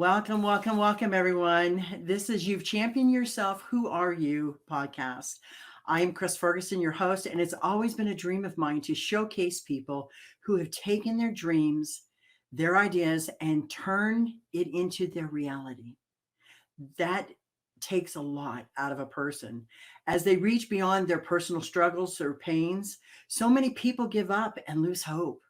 Welcome, welcome, welcome, everyone. This is You've Championed Yourself. Who Are You podcast. I am Chris Ferguson, your host, and it's always been a dream of mine to showcase people who have taken their dreams, their ideas, and turned it into their reality. That takes a lot out of a person. As they reach beyond their personal struggles or pains, so many people give up and lose hope.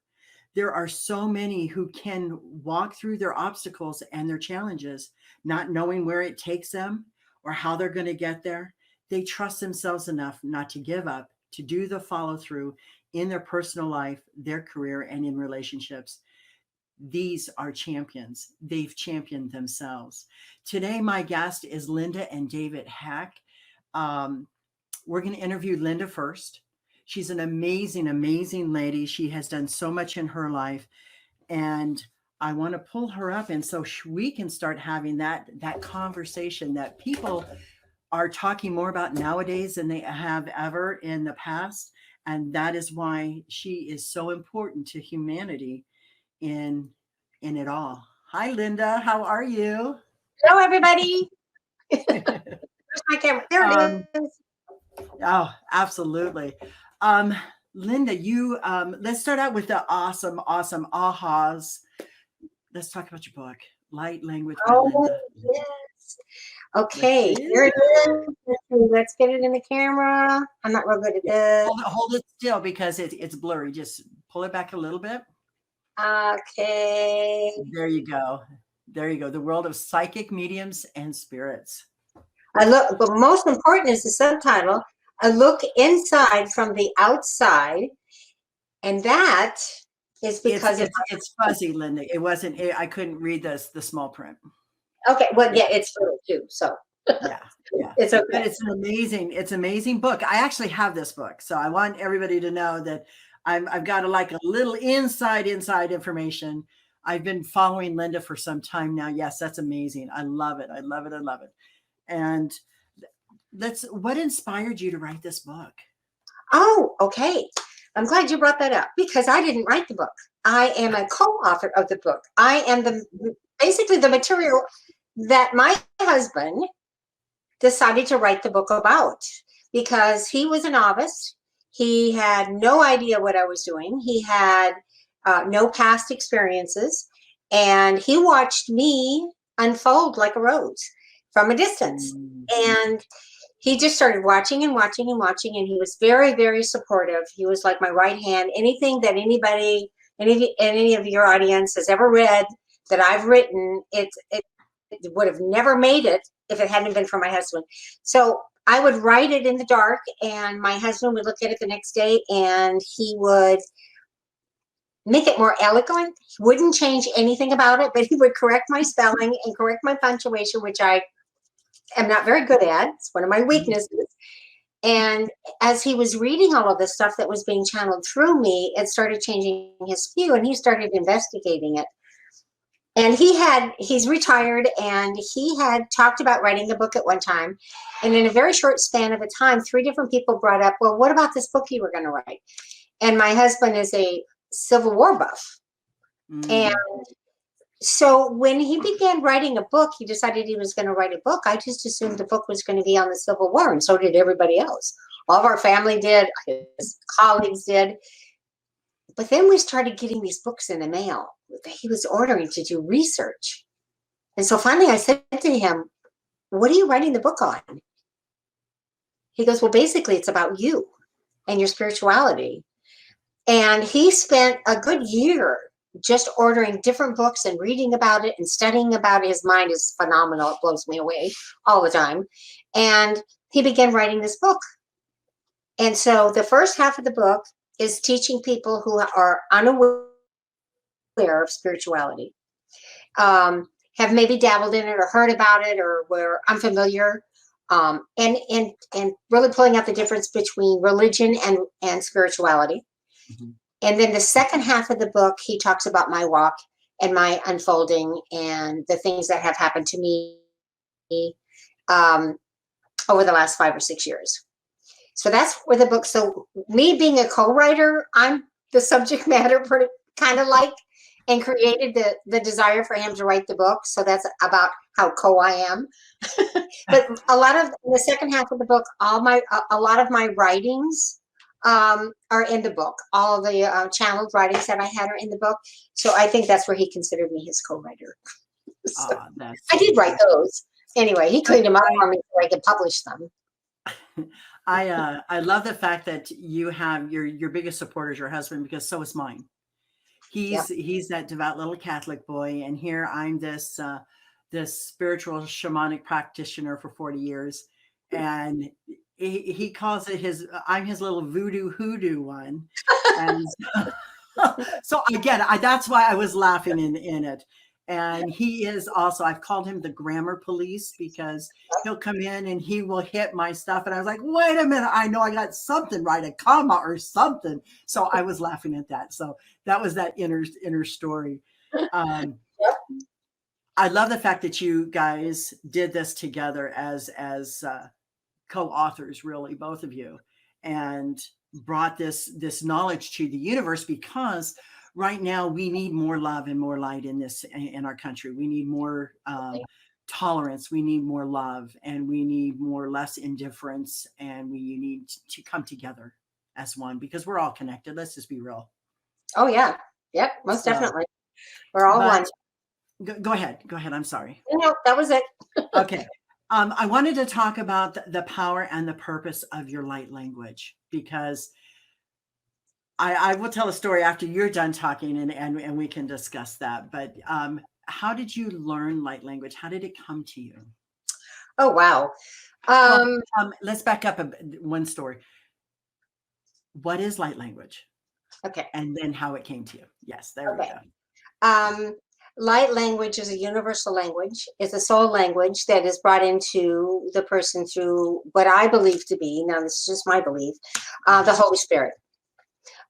There are so many who can walk through their obstacles and their challenges, not knowing where it takes them or how they're going to get there. They trust themselves enough not to give up, to do the follow through in their personal life, their career, and in relationships. These are champions. They've championed themselves. Today, my guest is Linda and David Heck. We're going to interview Linda first. She's an amazing, amazing lady. She has done so much in her life. And I want to pull her up and so we can start having that conversation that people are talking more about nowadays than they have ever in the past. And that is why she is so important to humanity in it all. Hi, Linda. How are you? Hello, everybody. Where's my camera? There it is. Oh, absolutely. Linda, you let's start out with the awesome ahas. Let's talk about your book, Light Language by Linda. Yes. Okay, here it is. Let's get it in the camera. I'm not real good at this. Hold it still because it's blurry. Just pull it back a little bit. Okay. There you go. There you go. The world of psychic mediums and spirits. But most important is the subtitle. A look inside from the outside, and that is because it's fuzzy, Linda. It wasn't. I couldn't read the small print. Okay, well, yeah, it's little too. So yeah, it's okay. But it's an amazing book. I actually have this book, so I want everybody to know that I've got a little inside information. I've been following Linda for some time now. Yes, that's amazing. I love it. And what inspired you to write this book? Oh, okay. I'm glad you brought that up because I didn't write the book. I am a co-author of the book. I am basically the material that my husband decided to write the book about because he was a novice. He had no idea what I was doing. He had no past experiences, and he watched me unfold like a rose from a distance. And he just started watching and watching and watching, and he was very, very supportive. He was like my right hand. Anything that any of your audience has ever read that I've written, it would have never made it if it hadn't been for my husband. So I would write it in the dark, and my husband would look at it the next day, and he would make it more eloquent. He wouldn't change anything about it, but he would correct my spelling and correct my punctuation, which I am not very good at. It's one of my weaknesses. And as he was reading all of this stuff that was being channeled through me, it started changing his view, and he started investigating it. And he's retired, and he had talked about writing a book at one time. And in a very short span of a time, 3 different people brought up, well, what about this book you were going to write? And my husband is a Civil War buff. And so when he began writing a book, he decided he was going to write a book. I just assumed the book was going to be on the Civil War, and so did everybody else. All of our family did, his colleagues did. But then we started getting these books in the mail that he was ordering to do research. And so finally I said to him, what are you writing the book on? He goes, well, basically it's about you and your spirituality. And he spent a good year just ordering different books and reading about it and studying about it. His mind is phenomenal. It blows me away all the time. And he began writing this book. And so the first half of the book is teaching people who are unaware of spirituality, have maybe dabbled in it or heard about it or were unfamiliar, and really pulling out the difference between religion and spirituality. Mm-hmm. And then the second half of the book, he talks about my walk and my unfolding and the things that have happened to me over the last 5 or 6 years. So that's where the book. So me being a co-writer, I'm the subject matter kind of like, and created the desire for him to write the book. So that's about how I am. But a lot of in the second half of the book, a lot of my writings are in the book. All the channeled writings that I had are in the book. So I think that's where he considered me his co-writer. So That's I so did write cute. those. Anyway, he cleaned them up for me so I could publish them. I love the fact that you have your biggest supporter is your husband, because so is mine. Yep. He's that devout little Catholic boy, and here I'm this this spiritual shamanic practitioner for 40 years, and he calls it his I'm his little voodoo hoodoo one, and so again, that's why I was laughing in it. And he is also, I've called him the grammar police, because he'll come in and he will hit my stuff. And I was like, wait a minute, I know I got something right, a comma or something. So I was laughing at that. So that was that inner story. Um, Yep. I love the fact that you guys did this together as co-authors, really, both of you, and brought this knowledge to the universe, because right now we need more love and more light in our country. We need more tolerance, we need more love, and we need more less indifference, and we need to come together as one, because we're all connected. Let's just be real. Oh yeah. Yep. Most So, definitely. We're all but one. go ahead, I'm sorry. No, that was it. Okay. I wanted to talk about the power and the purpose of your light language, because I will tell a story after you're done talking, and we can discuss that. But how did you learn light language? How did it come to you? Oh wow. Well, Um, let's back up one story. What is light language? okay. And then how it came to you. Yes, there we Okay. go. Um, light language is a universal language. It's a soul language that is brought into the person through what I believe to be, now this is just my belief, the Holy Spirit.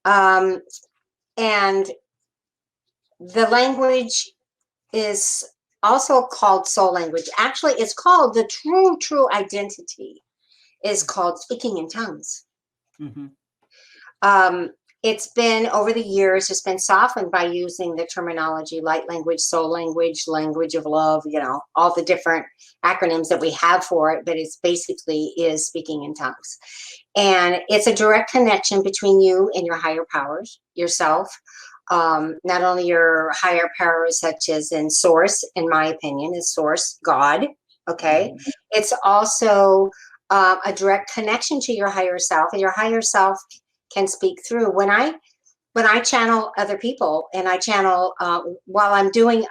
Um, and the language is also called soul language. Actually, it's called the true identity is called speaking in tongues. Mm-hmm. It's been over the years, it's been softened by using the terminology light language, soul language, language of love, all the different acronyms that we have for it, but it's basically is speaking in tongues. And it's a direct connection between you and your higher powers, yourself. Not only your higher powers, such as in source, in my opinion, is source, God. Okay. Mm-hmm. It's also a direct connection to your higher self, and your higher self can speak through. When I channel other people, and I channel while I'm doing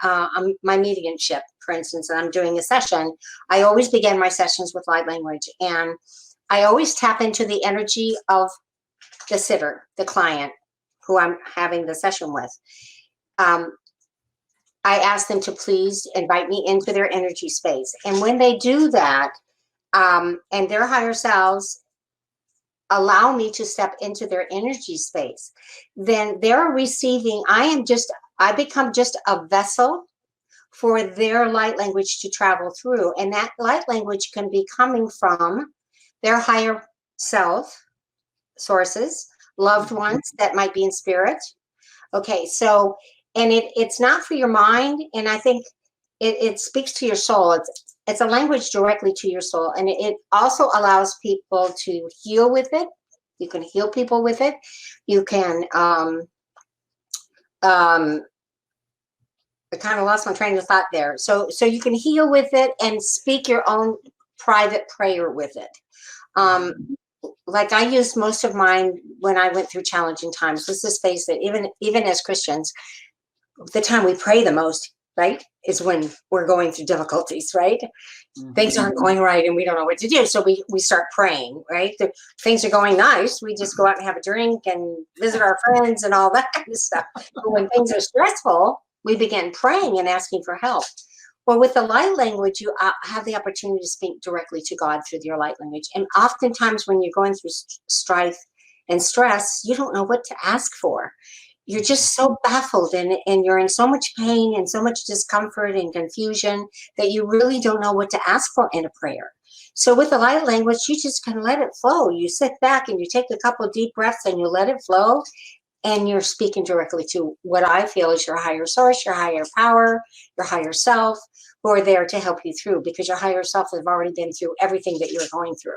my mediumship, for instance, and I'm doing a session, I always begin my sessions with light language, and I always tap into the energy of the sitter, the client who I'm having the session with. I ask them to please invite me into their energy space, and when they do that, and their higher selves allow me to step into their energy space, then they're receiving, I become just a vessel for their light language to travel through. And that light language can be coming from their higher self sources, loved ones that might be in spirit. Okay, so, and it's not for your mind. And I think it speaks to your soul. It's a language directly to your soul. And it also allows people to heal with it. You can heal people with it. You can, I kind of lost my train of thought there. So you can heal with it and speak your own private prayer with it. Like I used most of mine when I went through challenging times. Let's just face it, even as Christians, the time we pray the most, right, is when we're going through difficulties, right? Mm-hmm. Things aren't going right and we don't know what to do. So we start praying, right? Things are going nice. We just go out and have a drink and visit our friends and all that kind of stuff. But when things are stressful, we begin praying and asking for help. Well, with the light language, you have the opportunity to speak directly to God through your light language. And oftentimes when you're going through strife and stress, you don't know what to ask for. You're just so baffled and you're in so much pain and so much discomfort and confusion that you really don't know what to ask for in a prayer. So with the light language, you just can let it flow. You sit back and you take a couple of deep breaths and you let it flow. and you're speaking directly to what I feel is your higher source, your higher power, your higher self, who are there to help you through, because your higher self has already been through everything that you're going through.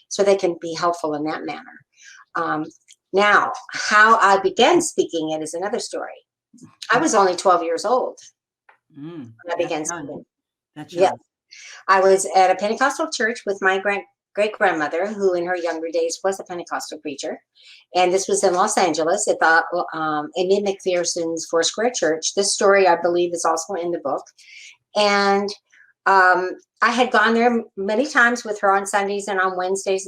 So they can be helpful in that manner. Now, how I began speaking it is another story. I was only 12 years old when I began speaking. That's Yeah. young. I was at a Pentecostal church with my great-grandmother, who in her younger days was a Pentecostal preacher. And this was in Los Angeles at the Amy McPherson's Foursquare Church. This story, I believe, is also in the book. And I had gone there many times with her on Sundays and on Wednesdays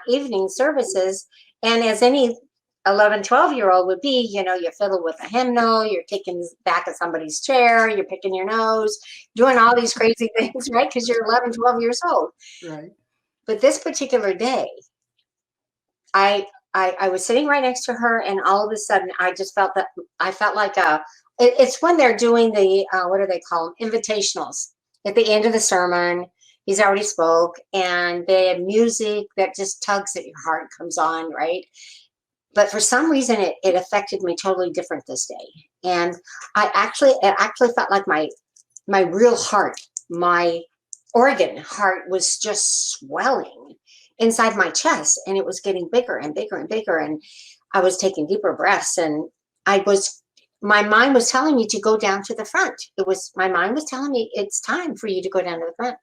evening services. And as any 11, 12-year-old would be, you know, you're fiddling with a hymnal, you're kicking back at somebody's chair, you're picking your nose, doing all these crazy things, right? Because you're 11, 12 years old. Right. But this particular day, I was sitting right next to her, and all of a sudden, I just felt that I felt like it's when they're doing the what do they call them? Invitationals at the end of the sermon. He's already spoke, and they have music that just tugs at your heart, comes on, right? But for some reason, it affected me totally different this day, and it actually felt like my real heart, my organ heart, was just swelling inside my chest, and it was getting bigger and bigger and bigger, and I was taking deeper breaths, and my mind was telling me to go down to the front. My mind was telling me it's time for you to go down to the front.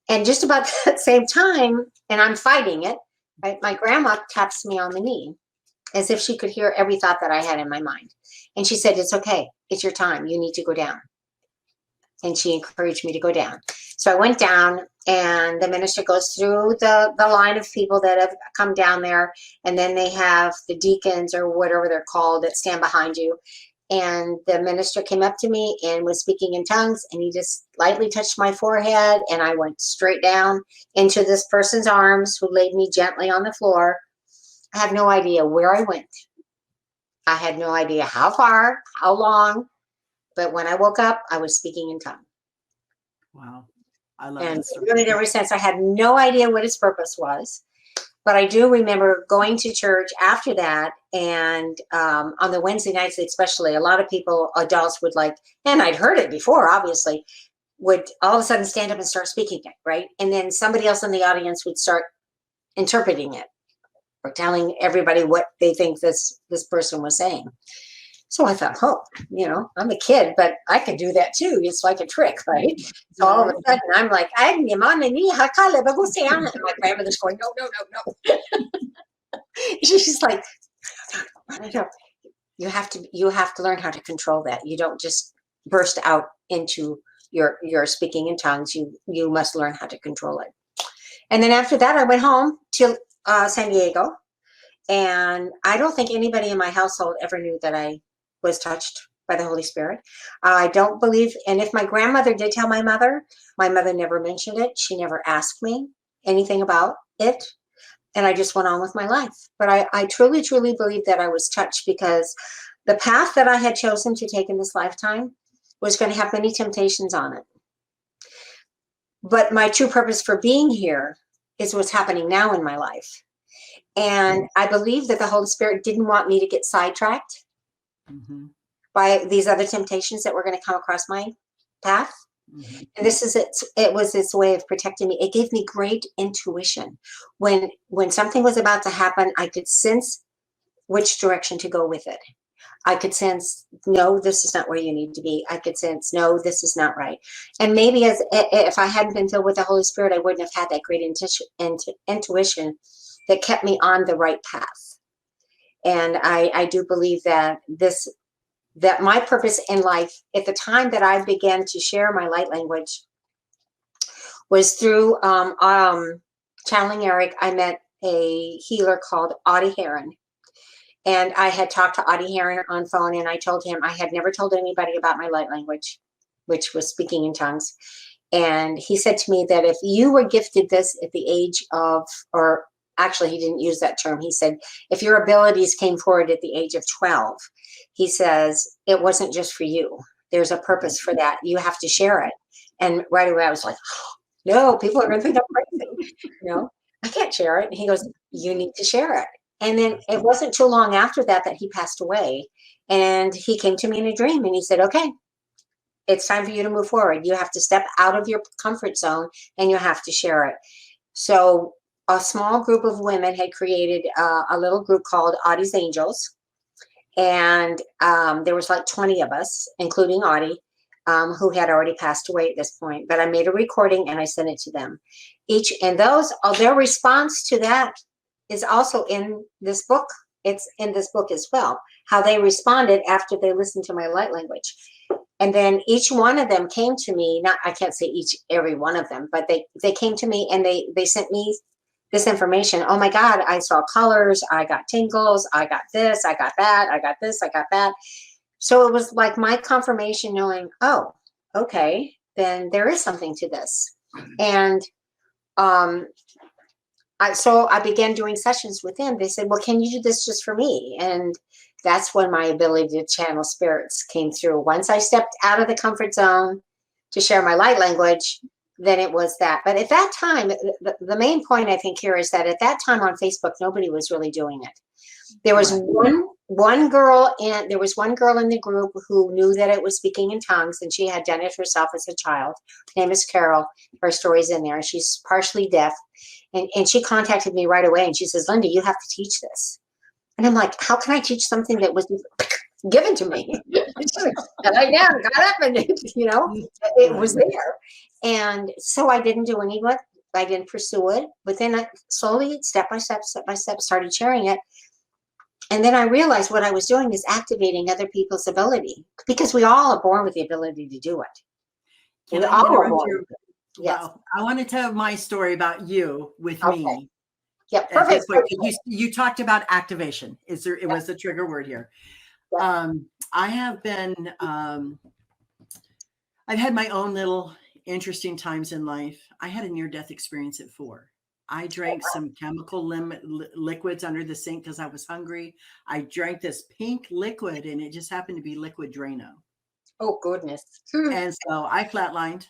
And just about that same time, and I'm fighting it, right, my grandma taps me on the knee as if she could hear every thought that I had in my mind. And she said, "It's okay. It's your time. You need to go down." And she encouraged me to go down. So I went down, and the minister goes through the line of people that have come down there. And then they have the deacons, or whatever they're called, that stand behind you. And the minister came up to me and was speaking in tongues, and he just lightly touched my forehead, and I went straight down into this person's arms, who laid me gently on the floor. I have no idea where I went. I had no idea how far, how long. But when I woke up, I was speaking in tongues. Wow. I love And that story. really, ever since, I had no idea what his purpose was. But I do remember going to church after that. And on the Wednesday nights, especially, a lot of people, adults, would and I'd heard it before, obviously, would all of a sudden stand up and start speaking it, right? And then somebody else in the audience would start interpreting it, or telling everybody what they think this person was saying. So I thought, oh, I'm a kid, but I could do that too. It's like a trick, right? So all of a sudden, I'm like, and my grandmother's going, no, no, no, no. She's like, you have to learn how to control that. You don't just burst out into your speaking in tongues. You must learn how to control it. And then after that, I went home to San Diego, and I don't think anybody in my household ever knew that I was touched by the Holy Spirit. I don't believe, and if my grandmother did tell my mother never mentioned it. She never asked me anything about it, and I just went on with my life. But I truly, truly believe that I was touched, because the path that I had chosen to take in this lifetime was going to have many temptations on it. But my true purpose for being here is what's happening now in my life. And I believe that the Holy Spirit didn't want me to get sidetracked by these other temptations that were going to come across my path. And this is it was its way of protecting me. It gave me great intuition. When something was about to happen, I could sense which direction to go with it. I could sense, no, this is not where you need to be. I could sense, no, this is not right. And maybe if I hadn't been filled with the Holy Spirit, I wouldn't have had that great intuition that kept me on the right path. And I do believe that my purpose in life, at the time that I began to share my light language, was through channeling Eric. I met a healer called Audie Heron. And I had talked to Audie Heron on phone, and I told him I had never told anybody about my light language, which was speaking in tongues. And he said to me that if you were gifted this at the age of, or actually he didn't use that term, he said, if your abilities came forward at the age of 12, he says, it wasn't just for you. There's a purpose for that. You have to share it. And right away I was like, oh, no, people are going to think I'm crazy. I can't share it. And he goes, you need to share it. And then it wasn't too long after that he passed away. And he came to me in a dream and he said, okay, it's time for you to move forward. You have to step out of your comfort zone and you have to share it. So a small group of women had created a little group called Audie's Angels. And there was like 20 of us, including Audie, who had already passed away at this point. But I made a recording and I sent it to them. Their response to that is also in this book. It's in this book as well, how they responded after they listened to my light language. And then each one of them came to me, I can't say every one of them, but they came to me and they sent me this information. Oh my God, I saw colors, I got tingles, I got this, I got that, I got this, I got that. So it was like my confirmation knowing, oh, okay, then there is something to this. And I began doing sessions with them. They said, well, can you do this just for me? And that's when my ability to channel spirits came through. Once I stepped out of the comfort zone to share my light language, then it was that. But at that time, the main point I think here is that at that time on Facebook, nobody was really doing it. There was one girl in the group who knew that it was speaking in tongues, and she had done it herself as a child. Her name is Carol. Her story's in there. She's partially deaf. And she contacted me right away and she says, Linda, you have to teach this. And I'm like, how can I teach something that was given to me? And I got up and, it was there. And so I didn't do any of it. I didn't pursue it. But then I slowly, step by step, started sharing it. And then I realized what I was doing is activating other people's ability, because we all are born with the ability to do it. Can I interrupt you? Yes. Well, I want to tell my story about you with me. Yeah, perfect. You talked about activation. It was the trigger word here. Yeah. I have been, I've had my own little interesting times in life. I had a near-death experience at 4. I drank some chemical liquids under the sink because I was hungry. I drank this pink liquid and it just happened to be liquid Drano. Oh, goodness. And so I flatlined.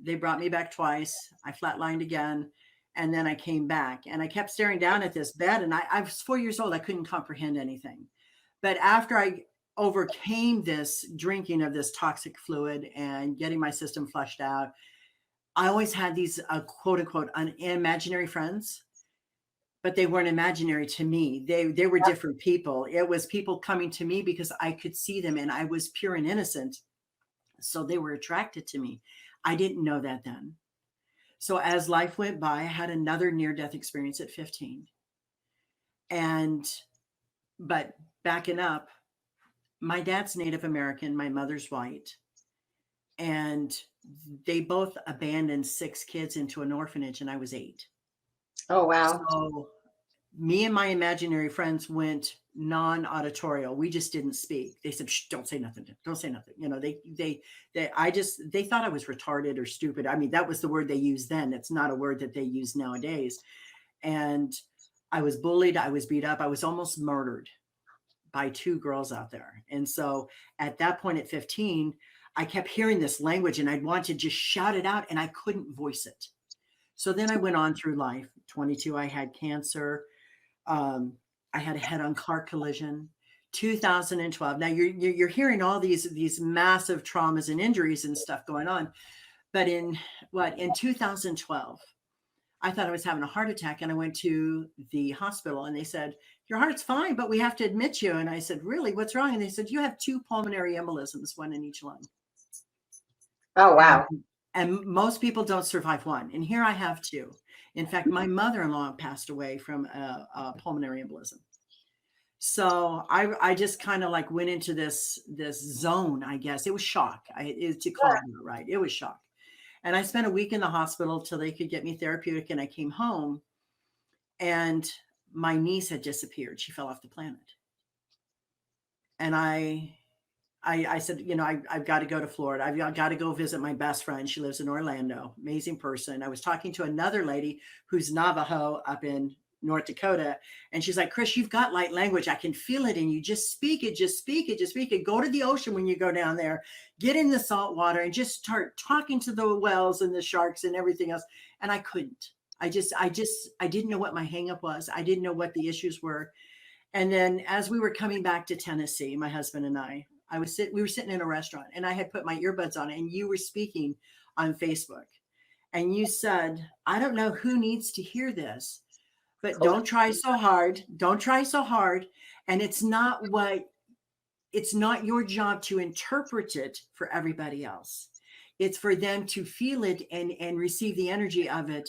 They brought me back twice. I flatlined again. And then I came back and I kept staring down at this bed. And I was 4 years old. I couldn't comprehend anything. But after I overcame this drinking of this toxic fluid and getting my system flushed out, I always had these quote unquote imaginary friends. But they weren't imaginary to me. They were different people. It was people coming to me because I could see them and I was pure and innocent. So they were attracted to me. I didn't know that then. So as life went by, I had another near-death experience at 15. But backing up, my dad's Native American, my mother's white. And they both abandoned 6 kids into an orphanage and I was 8. Oh, wow. So me and my imaginary friends went non-auditorial. We just didn't speak. They said, shh, don't say nothing. Don't say nothing. They thought I was retarded or stupid. I mean, that was the word they used then. It's not a word that they use nowadays. And I was bullied. I was beat up. I was almost murdered by 2 girls out there. And so at that point at 15, I kept hearing this language and I'd want to just shout it out and I couldn't voice it. So then I went on through life. 22, I had cancer. I had a head-on car collision. 2012. Now you're hearing all these massive traumas and injuries and stuff going on. But in 2012, I thought I was having a heart attack and I went to the hospital and they said, your heart's fine, but we have to admit you. And I said, really, what's wrong? And they said, you have 2 pulmonary embolisms, 1 in each lung. Oh, wow. And most people don't survive 1. And here I have 2. In fact, my mother-in-law passed away from a pulmonary embolism. So I just kind of like went into this zone, I guess. It was shock. To call it right. It was shock. And I spent a week in the hospital till they could get me therapeutic. And I came home and my niece had disappeared. She fell off the planet. And I said, I've got to go to Florida. I've got to go visit my best friend. She lives in Orlando. Amazing person. I was talking to another lady who's Navajo up in North Dakota. And she's like, Chris, you've got light language. I can feel it in you. Just speak it. Just speak it. Just speak it. Go to the ocean when you go down there. Get in the salt water and just start talking to the whales and the sharks and everything else. And I couldn't. I didn't know what my hangup was. I didn't know what the issues were. And then as we were coming back to Tennessee, my husband and we were sitting in a restaurant and I had put my earbuds on and you were speaking on Facebook and you said, I don't know who needs to hear this, but don't try so hard. Don't try so hard. And it's not your job to interpret it for everybody else. It's for them to feel it and receive the energy of it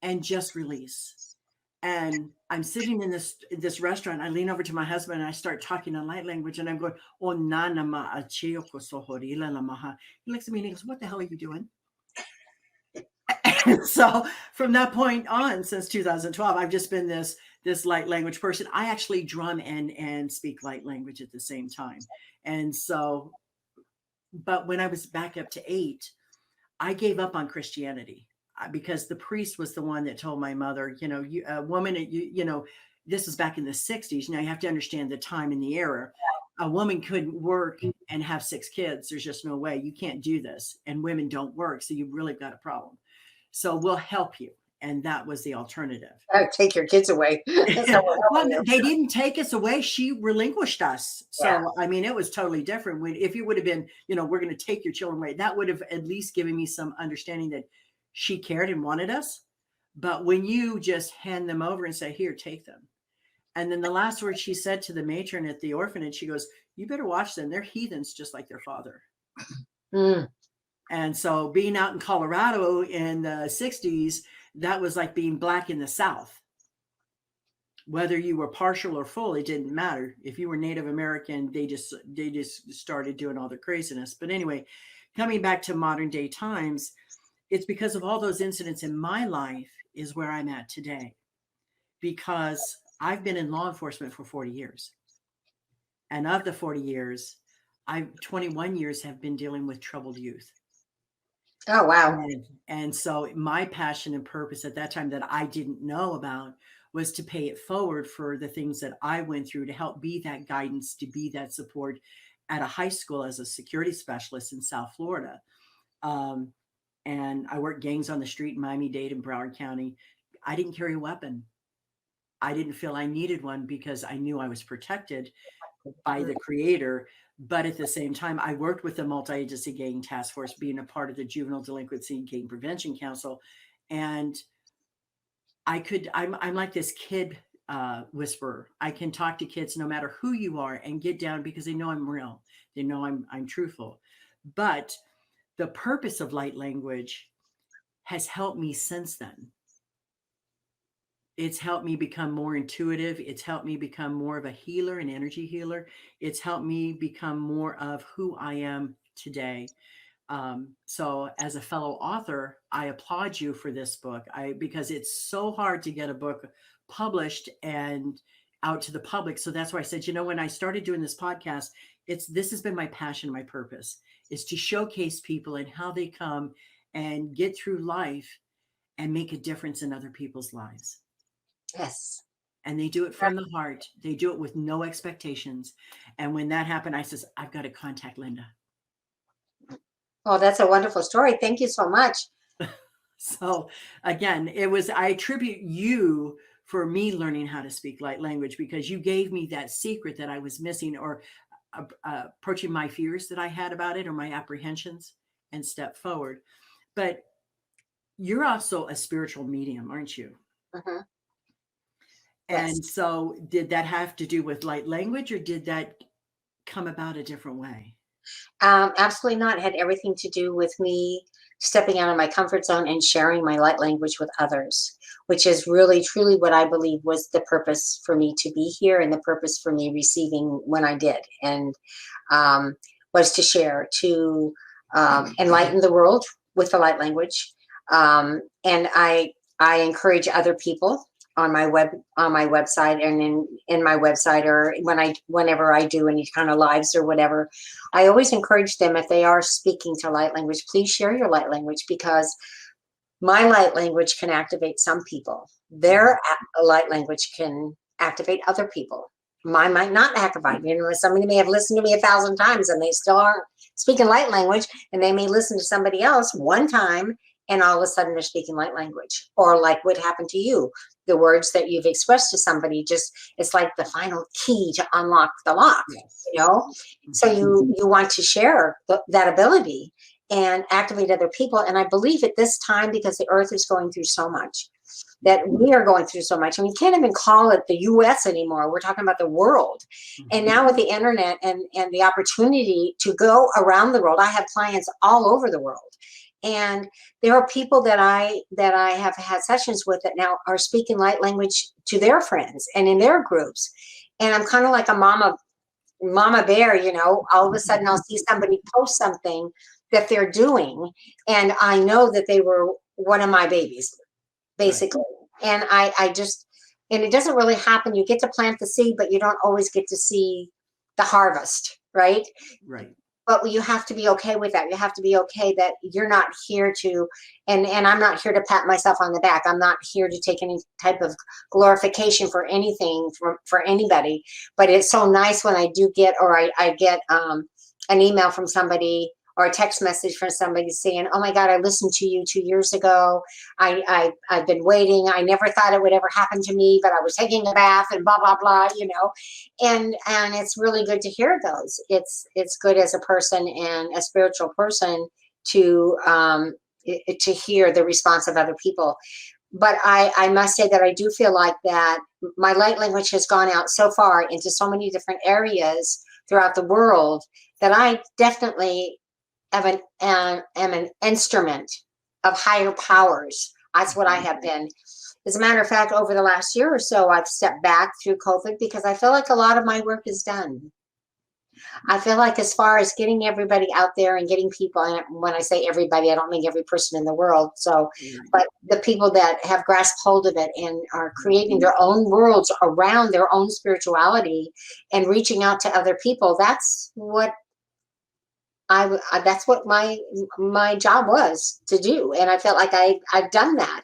and just release. And I'm sitting in this restaurant. I lean over to my husband and I start talking in light language and I'm going, oh, nana ma achio kosohorila la maha. He looks at me and he goes, what the hell are you doing? And so from that point on, since 2012, I've just been this light language person. I actually drum and speak light language at the same time. And so, but when I was back up to 8, I gave up on Christianity because the priest was the one that told my mother, a woman, this was back in the 60s. Now you have to understand the time and the era. A woman couldn't work and have 6 kids. There's just no way. You can't do this. And women don't work. So you've really got a problem. So we'll help you. And that was the alternative. Take your kids away. Well, they didn't take us away. She relinquished us. So, Yeah. I mean, it was totally different. If it would have been, we're going to take your children away, that would have at least given me some understanding that she cared and wanted us. But when you just hand them over and say, here, take them. And then the last word she said to the matron at the orphanage, she goes, you better watch them. They're heathens just like their father. Mm. And so being out in Colorado in the 60s, that was like being black in the South. Whether you were partial or full, it didn't matter. If you were Native American, they just started doing all the craziness. But anyway, coming back to modern day times, it's because of all those incidents in my life is where I'm at today. Because I've been in law enforcement for 40 years. And of the 40 years, 21 years have been dealing with troubled youth. Oh, wow. And so my passion and purpose at that time that I didn't know about was to pay it forward for the things that I went through to help be that guidance, to be that support at a high school as a security specialist in South Florida. And I worked gangs on the street in Miami-Dade and Broward County. I didn't carry a weapon. I didn't feel I needed one because I knew I was protected by the Creator. But at the same time, I worked with the Multi-Agency Gang Task Force, being a part of the Juvenile Delinquency Gang Prevention Council. And I'm like this kid whisperer. I can talk to kids no matter who you are and get down because they know I'm real. They know I'm truthful. But the purpose of light language has helped me since then. It's helped me become more intuitive. It's helped me become more of a healer, an energy healer. It's helped me become more of who I am today. So as a fellow author, I applaud you for this book because it's so hard to get a book published and out to the public. So that's why I said, when I started doing this podcast, this has been my passion, my purpose is to showcase people and how they come and get through life and make a difference in other people's lives. Yes. And they do it from the heart. They do it with no expectations. And when that happened, I says, I've got to contact Linda. Oh, that's a wonderful story. Thank you so much. So again, I attribute you for me learning how to speak light language because you gave me that secret that I was missing or approaching my fears that I had about it or my apprehensions and step forward. But you're also a spiritual medium, aren't you? Mm-hmm. And Yes. so did that have to do with light language or did that come about a different way? Absolutely not. It had everything to do with me stepping out of my comfort zone and sharing my light language with others, which is really, truly what I believe was the purpose for me to be here and the purpose for me receiving when I did. And was to share, to enlighten the world with the light language. And I encourage other people on my website and in my website or whenever I do any kind of lives or whatever, I always encourage them if they are speaking to light language, please share your light language because my light language can activate some people. Their light language can activate other people. Mine might not activate. Somebody may have listened to me 1,000 times and they still aren't speaking light language, and they may listen to somebody else one time and all of a sudden they're speaking light language. Or like what happened to you, the words that you've expressed to somebody, just it's like the final key to unlock the lock. Yes. You know, so you want to share that ability and activate other people. And I believe at this time, because the earth is going through so much, that we are going through so much, and we can't even call it the US anymore. We're talking about the world. And now with the internet and the opportunity to go around the world, I have clients all over the world. And there are people that I have had sessions with that now are speaking light language to their friends and in their groups. And I'm kind of like a mama bear, you know. All of a sudden I'll see somebody post something that they're doing, and I know that they were one of my babies, basically. Right. And I just, and it doesn't really happen. You get to plant the seed, but you don't always get to see the harvest, right? Right. But you have to be okay with that. You have to be okay that you're not here to, and I'm not here to pat myself on the back. I'm not here to take any type of glorification for anything for anybody. But it's so nice when I do get, or I get an email from somebody or a text message from somebody saying, "Oh my God, I listened to you 2 years ago. I've been waiting. I never thought it would ever happen to me, but I was taking a bath and blah, blah, blah," you know. And it's really good to hear those. It's good as a person and a spiritual person to hear the response of other people. But I must say that I do feel like that my light language has gone out so far into so many different areas throughout the world that I definitely am an instrument of higher powers. That's what I have been. As a matter of fact, over the last year or so, I've stepped back through COVID because I feel like a lot of my work is done. I feel like as far as getting everybody out there and getting people, and when I say everybody, I don't mean every person in the world. So, but the people that have grasped hold of it and are creating their own worlds around their own spirituality and reaching out to other people, that's what that's what my job was to do. And I felt like I've done that.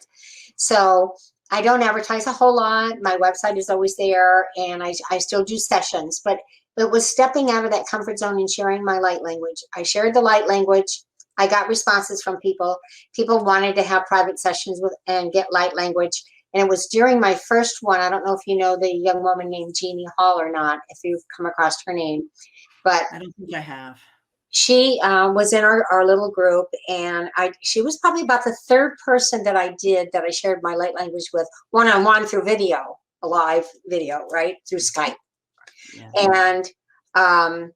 So I don't advertise a whole lot. My website is always there, and I still do sessions, but it was stepping out of that comfort zone and sharing my light language. I shared the light language. I got responses from people. People wanted to have private sessions with and get light language. And it was during my first one. I don't know if you know the young woman named Jeannie Hall or not, if you've come across her name, but I don't think I have. She was in our little group, and she was probably about the third person that I shared my light language with one-on-one through video, a live video, right, through Skype. Yeah. And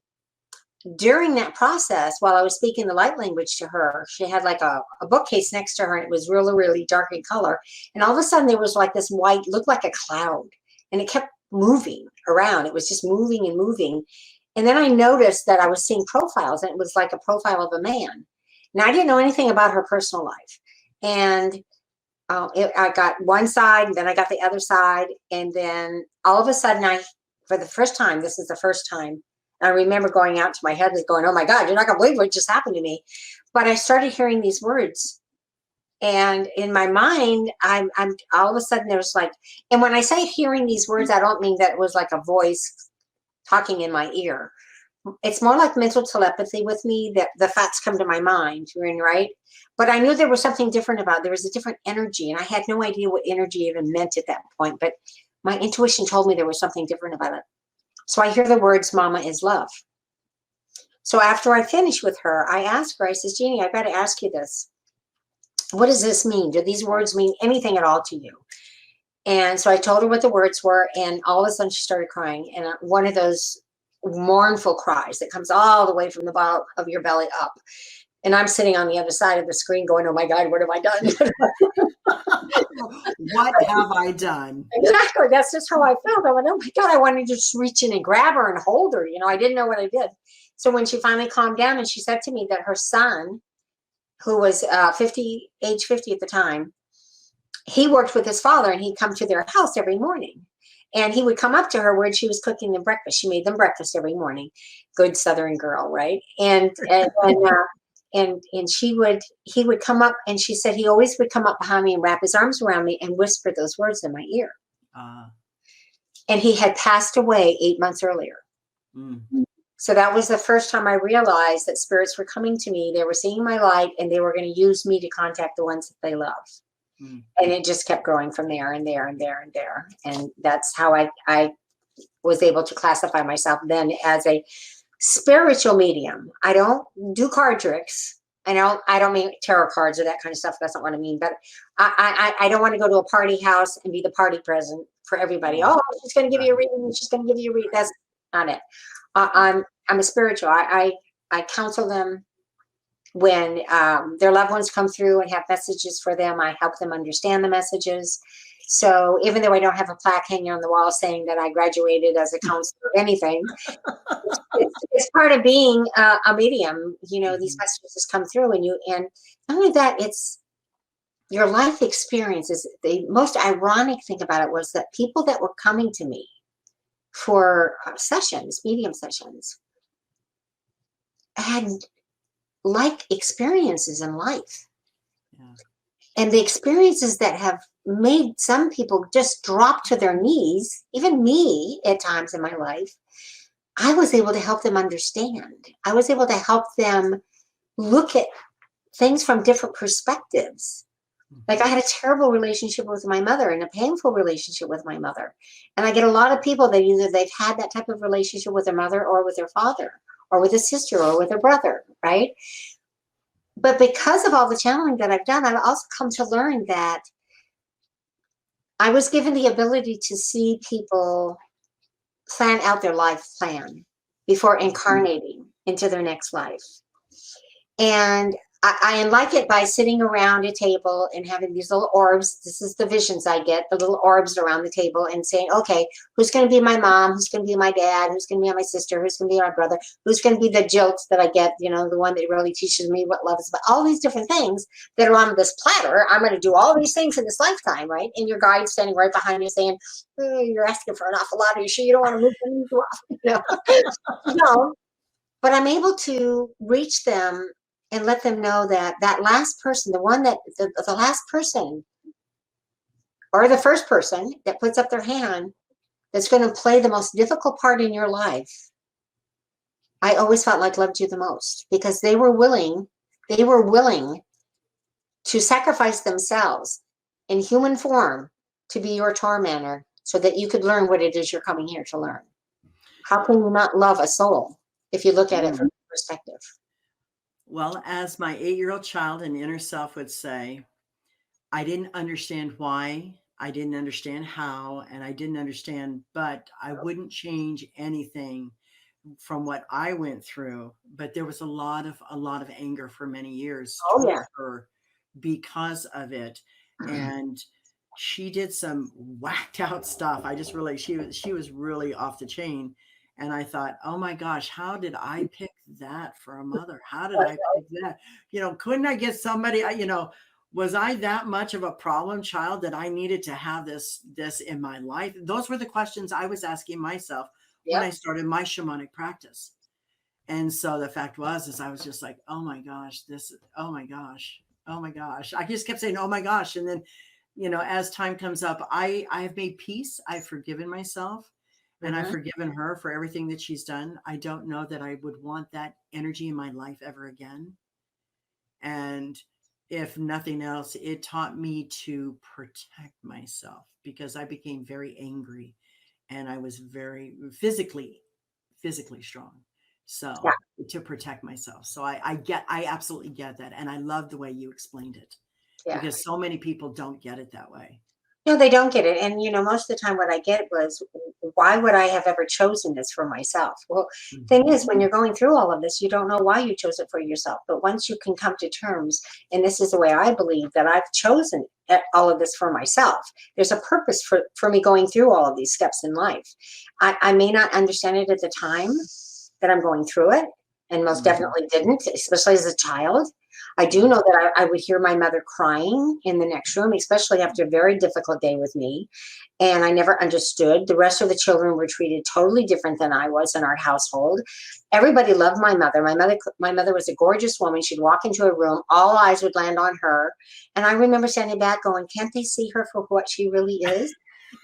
during that process, while I was speaking the light language to her, she had like a bookcase next to her, and it was really, really dark in color. And all of a sudden there was like this white, looked like a cloud, and it kept moving around. It was just moving and moving. And then I noticed that I was seeing profiles, and it was like a profile of a man. Now, I didn't know anything about her personal life. And I got one side, and then I got the other side. And then all of a sudden, for the first time, this is the first time, I remember going out to my head and going, "Oh my God, you're not going to believe what just happened to me." But I started hearing these words. And in my mind, I'm all of a sudden there's like, and when I say hearing these words, I don't mean that it was like a voice talking in my ear. It's more like mental telepathy with me, that the facts come to my mind, right? But I knew there was something different about it. There was a different energy, and I had no idea what energy even meant at that point. But my intuition told me there was something different about it. So I hear the words, "Mama is love." So after I finished with her, I asked her, I says, "Jeannie, I got to ask you this. What does this mean? Do these words mean anything at all to you?" And so I told her what the words were, and all of a sudden she started crying. And one of those mournful cries that comes all the way from the bottom of your belly up. And I'm sitting on the other side of the screen going, "Oh my God, what have I done?" What have I done? Exactly. That's just how I felt. I went, "Oh my God," I wanted to just reach in and grab her and hold her. You know, I didn't know what I did. So when she finally calmed down, and she said to me that her son, who was age 50 at the time, he worked with his father, and he'd come to their house every morning. And he would come up to her when she was cooking them breakfast. She made them breakfast every morning. Good Southern girl, right? And he would come up, and she said he always would come up behind me and wrap his arms around me and whisper those words in my ear. And he had passed away 8 months earlier. So that was the first time I realized that spirits were coming to me. They were seeing my light, and they were going to use me to contact the ones that they love. Mm. And it just kept growing from there and there and there and there. And that's how I was able to classify myself then as a spiritual medium. I don't do card tricks. I don't mean tarot cards or that kind of stuff. That's not what I mean. But I don't want to go to a party house and be the party present for everybody. Oh, she's going to give you a reading. She's going to give you a reading. That's not it. I'm a spiritual. I counsel them when their loved ones come through and have messages for them. I help them understand the messages. So even though I don't have a plaque hanging on the wall saying that I graduated as a counselor or anything, it's part of being a medium. You know, these messages come through, and not only that, it's your life experiences. The most ironic thing about it was that people that were coming to me for sessions, medium sessions, had like experiences in life. Yeah. And the experiences that have made some people just drop to their knees, even me at times in my life, I was able to help them understand. I was able to help them look at things from different perspectives. Like I had a terrible relationship with my mother and a painful relationship with my mother. And I get a lot of people that either they've had that type of relationship with their mother or with their father or with a sister or with a brother, right? But because of all the channeling that I've done, I've also come to learn that I was given the ability to see people plan out their life plan before incarnating into their next life. And I like it by sitting around a table and having these little orbs. This is the visions I get, the little orbs around the table, and saying, okay, who's going to be my mom? Who's going to be my dad? Who's going to be my sister? Who's going to be my brother? Who's going to be the jokes that I get, you know, the one that really teaches me what love is about? All these different things that are on this platter. I'm going to do all these things in this lifetime, right? And your guide standing right behind you saying, you're asking for an awful lot. Are you sure you don't want to move them off? You know? No, but I'm able to reach them and let them know that that last person, the one that the last person or the first person that puts up their hand that's going to play the most difficult part in your life, I always felt like loved you the most because they were willing to sacrifice themselves in human form to be your tormentor so that you could learn what it is you're coming here to learn. How can you not love a soul if you look at it from that perspective? Well, as my 8-year-old child and inner self would say, I didn't understand why, I didn't understand how, and I didn't understand, but I wouldn't change anything from what I went through. But there was a lot of anger for many years towards her because of it. And she did some whacked out stuff. I just really, she was really off the chain. And I thought, oh my gosh, how did I pick that for a mother? How did I pick that? You know, couldn't I get somebody, you know, was I that much of a problem child that I needed to have this in my life? Those were the questions I was asking myself when I started my shamanic practice. And so the fact is I was just like, oh my gosh, oh my gosh. I just kept saying, oh my gosh. And then, you know, as time comes up, I have made peace. I've forgiven myself. And I've forgiven her for everything that she's done. I don't know that I would want that energy in my life ever again. And if nothing else, it taught me to protect myself because I became very angry and I was very physically strong. So to protect myself. So I absolutely get that. And I love the way you explained it because so many people don't get it that way. No, they don't get it. And, you know, most of the time what I get was, why would I have ever chosen this for myself? Well, thing is, when you're going through all of this, you don't know why you chose it for yourself. But once you can come to terms, and this is the way I believe that I've chosen all of this for myself, there's a purpose for me going through all of these steps in life. I may not understand it at the time that I'm going through it, and most definitely didn't, especially as a child. I do know that I would hear my mother crying in the next room, especially after a very difficult day with me. And I never understood. The rest of the children were treated totally different than I was in our household. Everybody loved my mother. My mother was a gorgeous woman. She'd walk into a room, all eyes would land on her. And I remember standing back going, can't they see her for what she really is?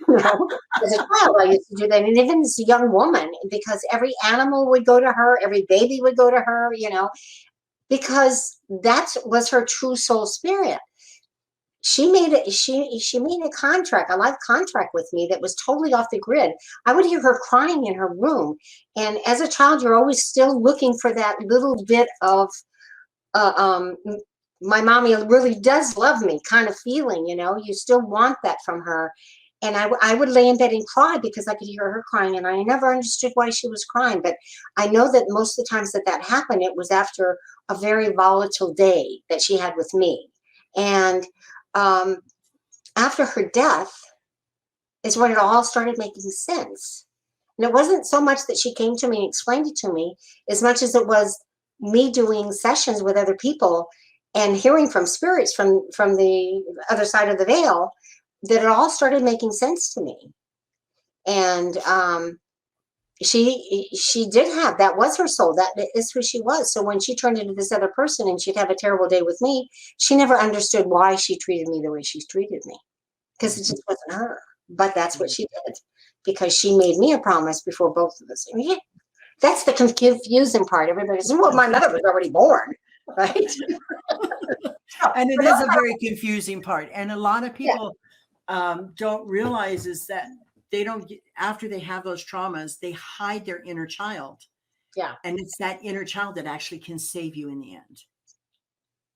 You know, as a child, I used to do that, and even as a young woman, because every animal would go to her, every baby would go to her, because that was her true soul spirit. She made a contract, a life contract with me that was totally off the grid. I would hear her crying in her room, and as a child, you're always still looking for that little bit of uh, um, my mommy really does love me kind of feeling. You still want that from her. And I would lay in bed and cry because I could hear her crying, and I never understood why she was crying. But I know that most of the times that happened, it was after a very volatile day that she had with me. And um, after her death is when it all started making sense. And it wasn't so much that she came to me and explained it to me, as much as it was me doing sessions with other people and hearing from spirits from the other side of the veil, that it all started making sense to me. And she did have, that was her soul, that is who she was. So when she turned into this other person and she'd have a terrible day with me, she never understood why she treated me the way she's treated me, because it just wasn't her. But that's what she did, because she made me a promise before both of us. And yeah, that's the confusing part. Everybody says, well, my mother was already born, right? And it is a very confusing part. And a lot of Yeah. people don't realize is that they don't get, after they have those traumas, they hide their inner child. Yeah. And it's that inner child that actually can save you in the end,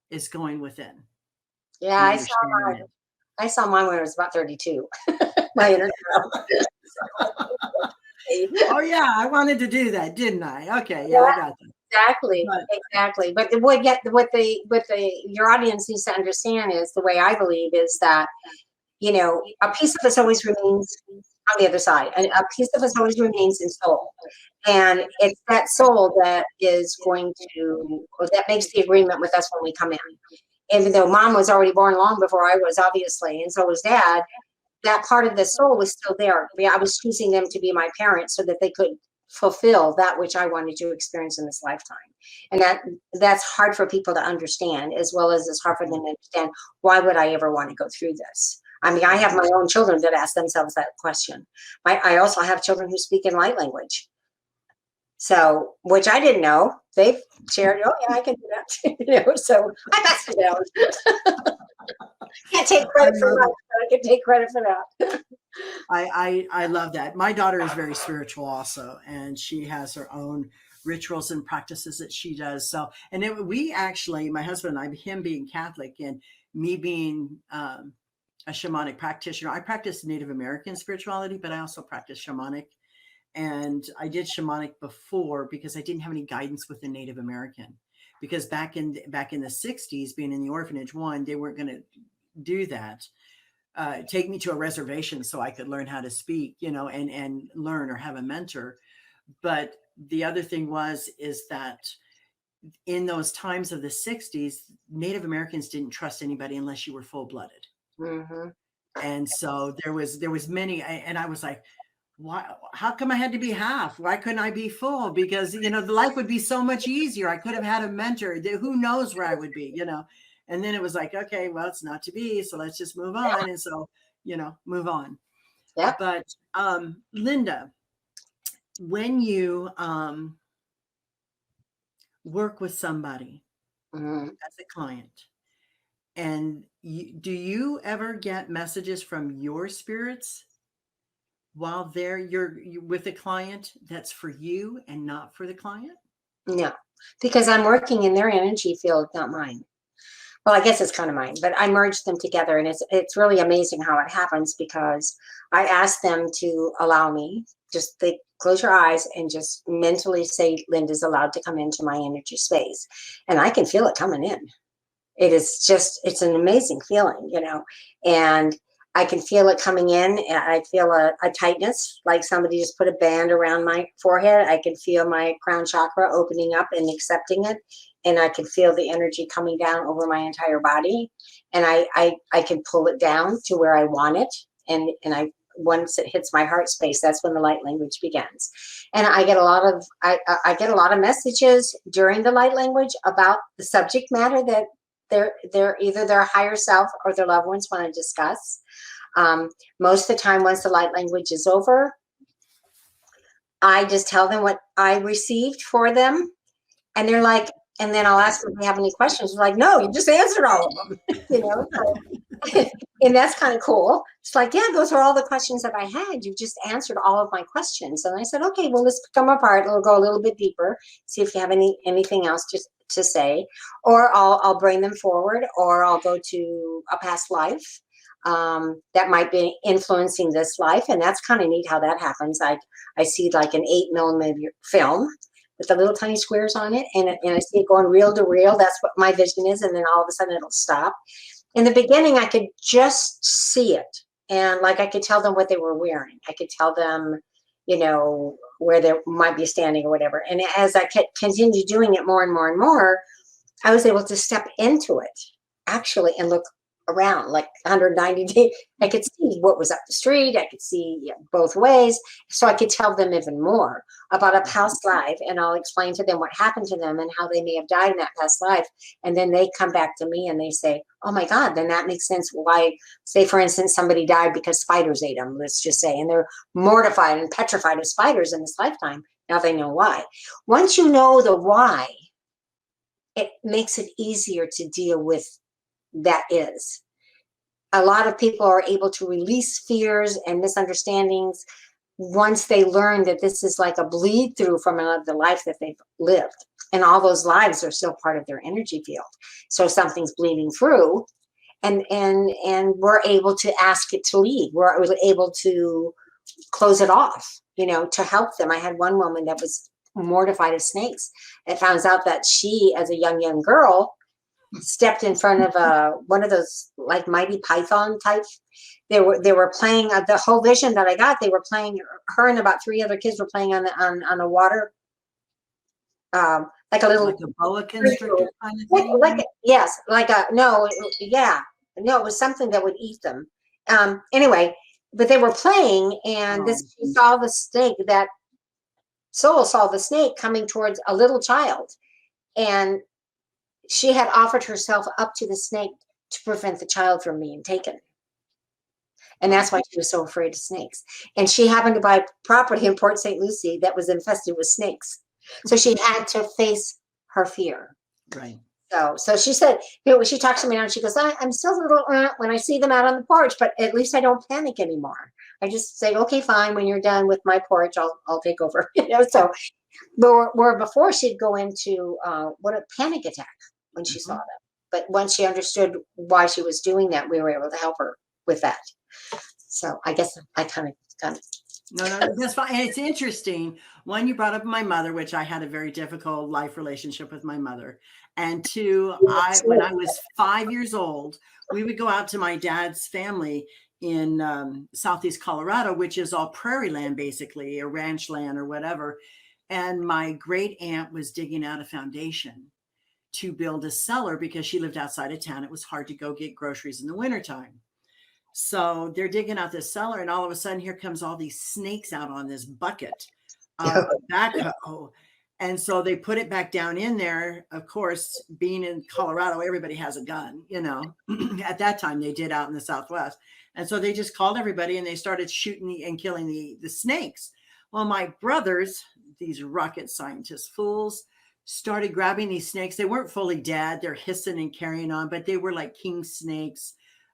is going within. Yeah, I saw mine when I was about 32. My inner child. Oh yeah, I wanted to do that, didn't I? Okay, yeah, I got that. Exactly, But exactly. But your audience needs to understand is, the way I believe is that, a piece of us always remains on the other side, and a piece of us always remains in soul. And it's that soul that is going to, or that makes the agreement with us when we come in. Even though mom was already born long before I was, obviously, and so was dad, that part of the soul was still there. I was choosing them to be my parents so that they could fulfill that which I wanted to experience in this lifetime. And that's hard for people to understand, as well as it's hard for them to understand, why would I ever want to go through this? I mean, I have my own children that ask themselves that question. I also have children who speak in light language. So, which I didn't know. They've shared, oh yeah, I can do that. So I passed it out. Can't take credit for that, but I can take credit for that. I love that. My daughter is very spiritual also, and she has her own rituals and practices that she does. So, and we actually, my husband and I, him being Catholic and me being a shamanic practitioner, I practice Native American spirituality, but I also practice shamanic. And I did shamanic before because I didn't have any guidance with the Native American. Because back in the 60s, being in the orphanage, one, they weren't going to do that. Take me to a reservation so I could learn how to speak, and learn or have a mentor. But the other thing is that in those times of the 60s, Native Americans didn't trust anybody unless you were full-blooded. Mm-hmm. And so there was many, and I was like, why, how come I had to be half? Why couldn't I be full? Because, the life would be so much easier. I could have had a mentor. Who knows where I would be, And then it was like, okay, well, it's not to be. So let's just move on. And so, move on. Yeah. But Linda, when you work with somebody as a client, and do you ever get messages from your spirits while you're with a client that's for you and not for the client? No, because I'm working in their energy field, not mine. Well, I guess it's kind of mine, but I merge them together, and it's really amazing how it happens, because I ask them to allow me, just they close your eyes and just mentally say, Linda's allowed to come into my energy space, and I can feel it coming in. It's an amazing feeling, and I can feel it coming in. I feel a tightness, like somebody just put a band around my forehead. I can feel my crown chakra opening up and accepting it. And I can feel the energy coming down over my entire body. And I can pull it down to where I want it. And once it hits my heart space, that's when the light language begins. And I get a lot of, I get a lot of messages during the light language about the subject matter that they're either their higher self or their loved ones want to discuss. Most of the time, once the light language is over, I just tell them what I received for them. And they're like, and then I'll ask them if they have any questions. They're like, no, you just answered all of them, So, and that's kind of cool. It's like, yeah, those are all the questions that I had. You just answered all of my questions. And I said, okay, well, let's come apart. We'll go a little bit deeper, see if you have anything else to say, or I'll bring them forward, or I'll go to a past life that might be influencing this life. And that's kind of neat how that happens. I see like an 8mm film with the little tiny squares on it, and I see it going reel to reel. That's what my vision is. And then all of a sudden it'll stop. In the beginning, I could just see it. And like I could tell them what they were wearing. I could tell them, where they might be standing or whatever. And as I continued doing it more and more and more, I was able to step into it actually and look around like 190 degrees. I could see what was up the street. I could see both ways. So I could tell them even more about a past life, and I'll explain to them what happened to them and how they may have died in that past life. And then they come back to me and they say, oh my God, then that makes sense. Why, say for instance, somebody died because spiders ate them, let's just say, and they're mortified and petrified of spiders in this lifetime. Now they know why. Once you know the why, it makes it easier to deal with that is. A lot of people are able to release fears and misunderstandings once they learn that this is like a bleed through from the life that they've lived. And all those lives are still part of their energy field. So something's bleeding through, and we're able to ask it to leave. We're able to close it off, to help them. I had one woman that was mortified of snakes and found out that she, as a young girl, stepped in front of one of those like Mighty Python type. They were playing the whole vision that I got. They were playing, her and about 3 other kids were playing on a water, like a little like a boa constrictor kind of thing. No, it was something that would eat them. Anyway, but they were playing, and she saw the snake. That soul saw the snake coming towards a little child, and she had offered herself up to the snake to prevent the child from being taken. And that's why she was so afraid of snakes. And she happened to buy property in Port St. Lucie that was infested with snakes. So she had to face her fear. Right. So she said, she talks to me now and she goes, I'm still a little when I see them out on the porch, but at least I don't panic anymore. I just say, okay, fine. When you're done with my porch, I'll take over. So where before she'd go into what a panic attack when she saw them. But once she understood why she was doing that, we were able to help her with that. So I guess I kind of got it. No, that's fine. And it's interesting. One, you brought up my mother, which I had a very difficult life relationship with my mother. And two, when I was 5 years old, we would go out to my dad's family in Southeast Colorado, which is all prairie land, basically, or ranch land or whatever. And my great aunt was digging out a foundation to build a cellar because she lived outside of town. It was hard to go get groceries in the wintertime. So they're digging out this cellar, and all of a sudden here comes all these snakes out on this bucket of backhoe. And so they put it back down in there. Of course, being in Colorado, everybody has a gun, at that time they did out in the Southwest. And so they just called everybody and they started shooting and killing the snakes. Well, my brothers, these rocket scientist fools, started grabbing these snakes. They weren't fully dead. They're hissing and carrying on, but they were like king snakes.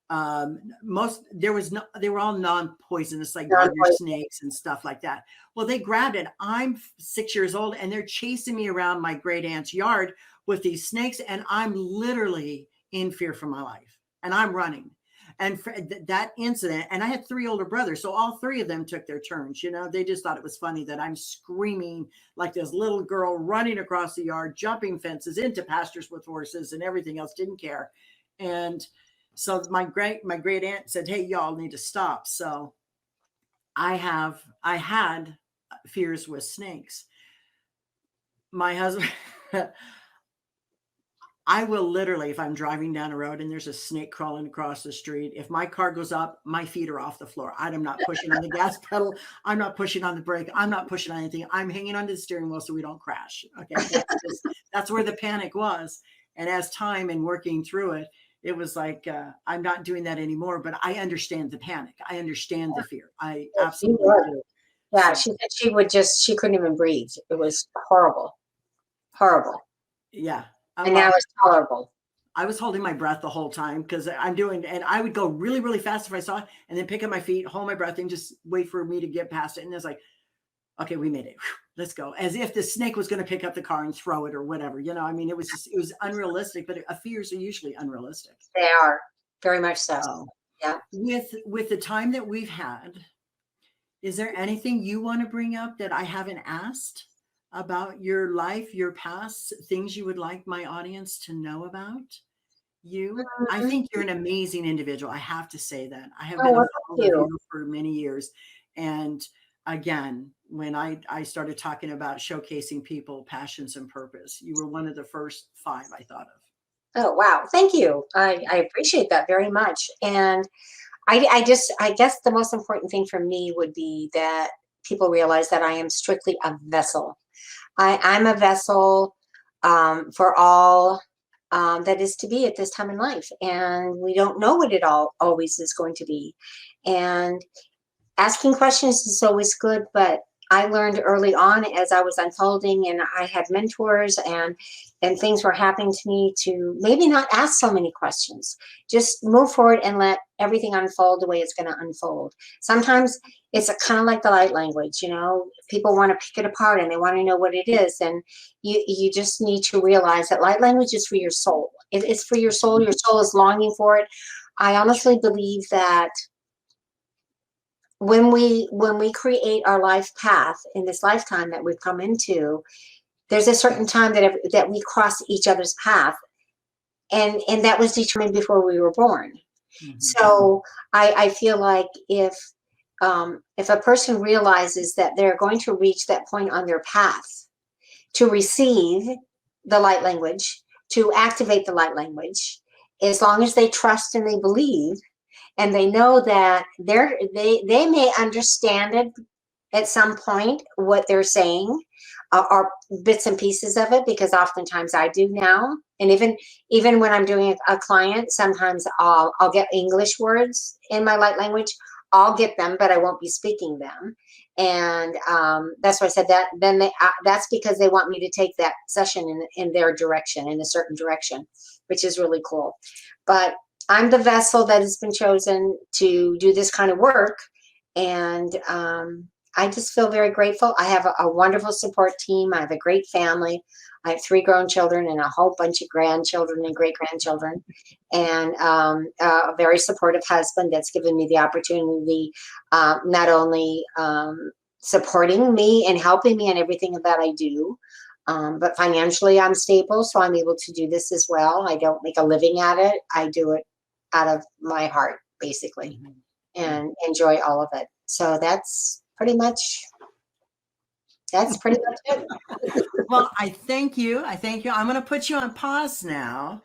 They were all non-poisonous, like garter snakes and stuff like that. Well, they grabbed it. I'm 6 years old and they're chasing me around my great aunt's yard with these snakes. And I'm literally in fear for my life and I'm running. And for that incident, and I had 3 older brothers, so all 3 of them took their turns. They just thought it was funny that I'm screaming like this little girl running across the yard, jumping fences into pastures with horses and everything else, didn't care. And so my great aunt said, hey, y'all need to stop. So I had fears with snakes. My husband, I will literally, if I'm driving down a road and there's a snake crawling across the street, if my car goes up, my feet are off the floor. I'm not pushing on the gas pedal. I'm not pushing on the brake. I'm not pushing on anything. I'm hanging onto the steering wheel so we don't crash. Okay. That's where the panic was. And as time and working through it, it was like, I'm not doing that anymore, but I understand the panic. I understand the fear. I She absolutely would. do. Yeah, So, she said she couldn't even breathe. It was horrible, horrible. yeah. And Well, now it's tolerable. I was holding my breath the whole time because I'm doing, and I would go really, really fast if I saw it, and then pick up my feet, hold my breath, and just wait for me to get past it. And it's like, okay, we made it. Whew, let's go. As if the snake was going to pick up the car and throw it or whatever. I mean, it was unrealistic, but fears are usually unrealistic. They are very much so. So, Yeah. with the time that we've had, is there anything you want to bring up that I haven't asked about your life, your past, things you would like my audience to know about you? I Mhm. think you're an amazing individual. I have to say that. I have Oh, been a well, thank follower of you. you for many years. And again, when I started talking about showcasing people, passions, and purpose, you were one of the first five I thought of. Oh, wow. Thank you. I appreciate that very much. And I guess the most important thing for me would be that people realize that I am strictly a vessel. I'm a vessel for all that is to be at this time in life. And we don't know what it all always is going to be. And asking questions is always good, but I learned early on as I was unfolding and I had mentors and things were happening to me to maybe not ask so many questions. Just move forward and let everything unfold the way it's going to unfold. Sometimes it's kind of like the light language, people want to pick it apart and they want to know what it is. And you just need to realize that light language is for your soul. It's for your soul. Your soul is longing for it. I honestly believe that when we create our life path in this lifetime that we've come into, there's a certain time that we cross each other's path, and that was determined before we were born. Mhm. So I feel like if a person realizes that they're going to reach that point on their path to receive the light language, to activate the light language, as long as they trust and they believe and they know that they may understand it at some point what they're saying, or bits and pieces of it, because oftentimes I do now. And even when I'm doing a client, sometimes I'll get English words in my light language. I'll get them, but I won't be speaking them. And that's why I said that. Then that's because they want me to take that session in their direction, in a certain direction, which is really cool. But I'm the vessel that has been chosen to do this kind of work, and I just feel very grateful. I have a wonderful support team. I have a great family. I have 3 grown children and a whole bunch of grandchildren and great grandchildren, and a very supportive husband that's given me the opportunity, not only supporting me and helping me in everything that I do, but financially I'm stable, so I'm able to do this as well. I don't make a living at it. I do it out of my heart, basically, Mhm. and enjoy all of it. So that's pretty much it. Well, I thank you. I thank you. I'm going to put you on pause now,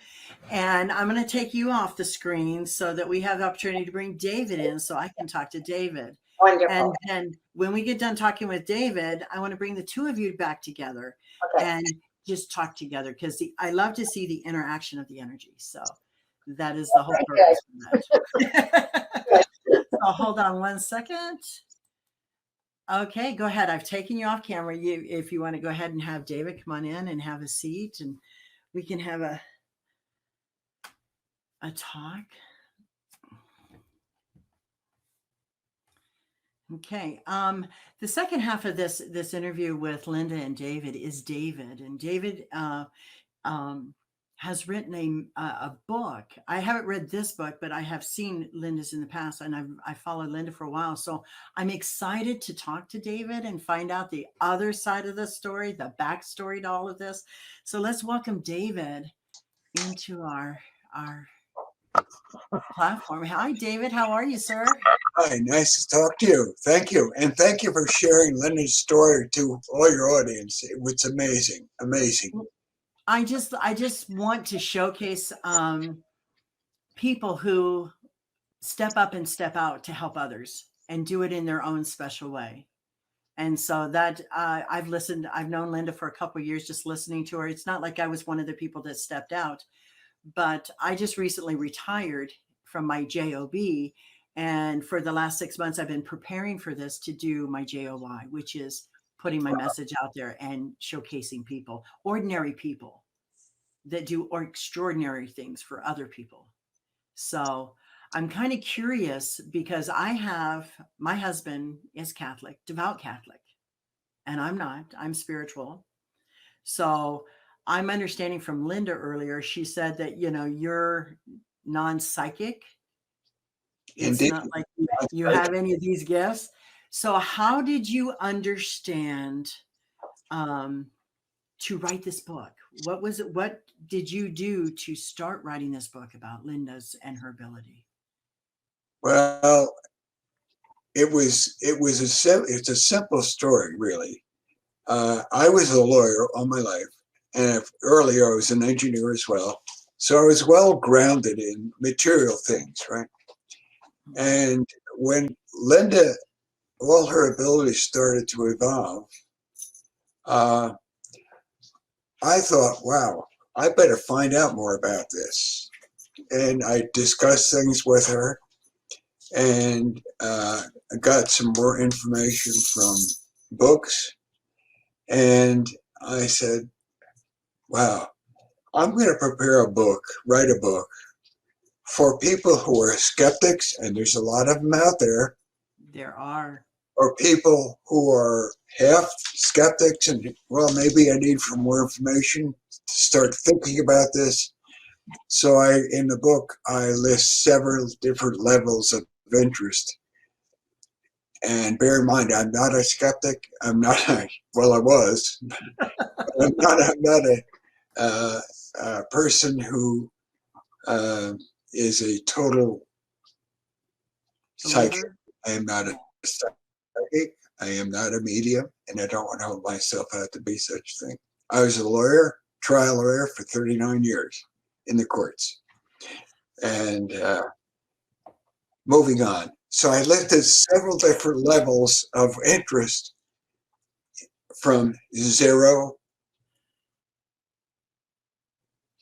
and I'm going to take you off the screen so that we have the opportunity to bring David in so I can talk to David. Wonderful. And then when we get done talking with David, I want to bring the two of you back together Okay. and just talk together because I love to see the interaction of the energy. So that is the whole Very purpose of that. good. So hold on one second. Okay, go ahead. I've taken you off camera. If you want to go ahead and have David come on in and have a seat, and we can have a talk. Okay. The second half of this interview with Linda and David is David, and David um, has written a book. I haven't read this book, but I have seen Linda's in the past, and I followed Linda for a while. So I'm excited to talk to David and find out the other side of the story, the backstory to all of this. So let's welcome David into our platform. Hi, David. How are you, sir? Hi, nice to talk to you. Thank you. And thank you for sharing Linda's story to all your audience. It was amazing. Amazing. I just want to showcase people who step up and step out to help others and do it in their own special way. And so that I've known Linda for a couple of years, just listening to her. It's not like I was one of the people that stepped out, but I just recently retired from my job, and for the last 6 months I've been preparing for this to do my JOY, which is putting my message out there and showcasing people, ordinary people that do or extraordinary things for other people. So I'm kind of curious because I have my husband is Catholic, devout Catholic, and I'm not. I'm spiritual. So I'm understanding from Linda earlier, she said that, you're non-psychic. It's Indeed. not like you have any of these gifts. So how did you understand um, to write this book? What was it? What did you do to start writing this book about Linda's and her ability? Well, it's a simple story, really. I was a lawyer all my life, and earlier I was an engineer as well. So I was well grounded in material things, right? And when Linda, all her abilities started to evolve, uh, I thought, wow, I better find out more about this. And I discussed things with her, and I got some more information from books. And I said, wow, I'm going to prepare a book, write a book for people who are skeptics, and there's a lot of them out there, There are. or people who are half skeptics and, well, maybe I need for more information to start thinking about this. So in the book, I list several different levels of interest. And bear in mind, I'm not a skeptic. I'm not well, I was. I'm not a person who is a total psychic. Believer? I am not a psychic. I am not a medium, and I don't want to hold myself out to be such a thing. I was a lawyer, trial lawyer for 39 years in the courts. And moving on. So I listed several different levels of interest from zero,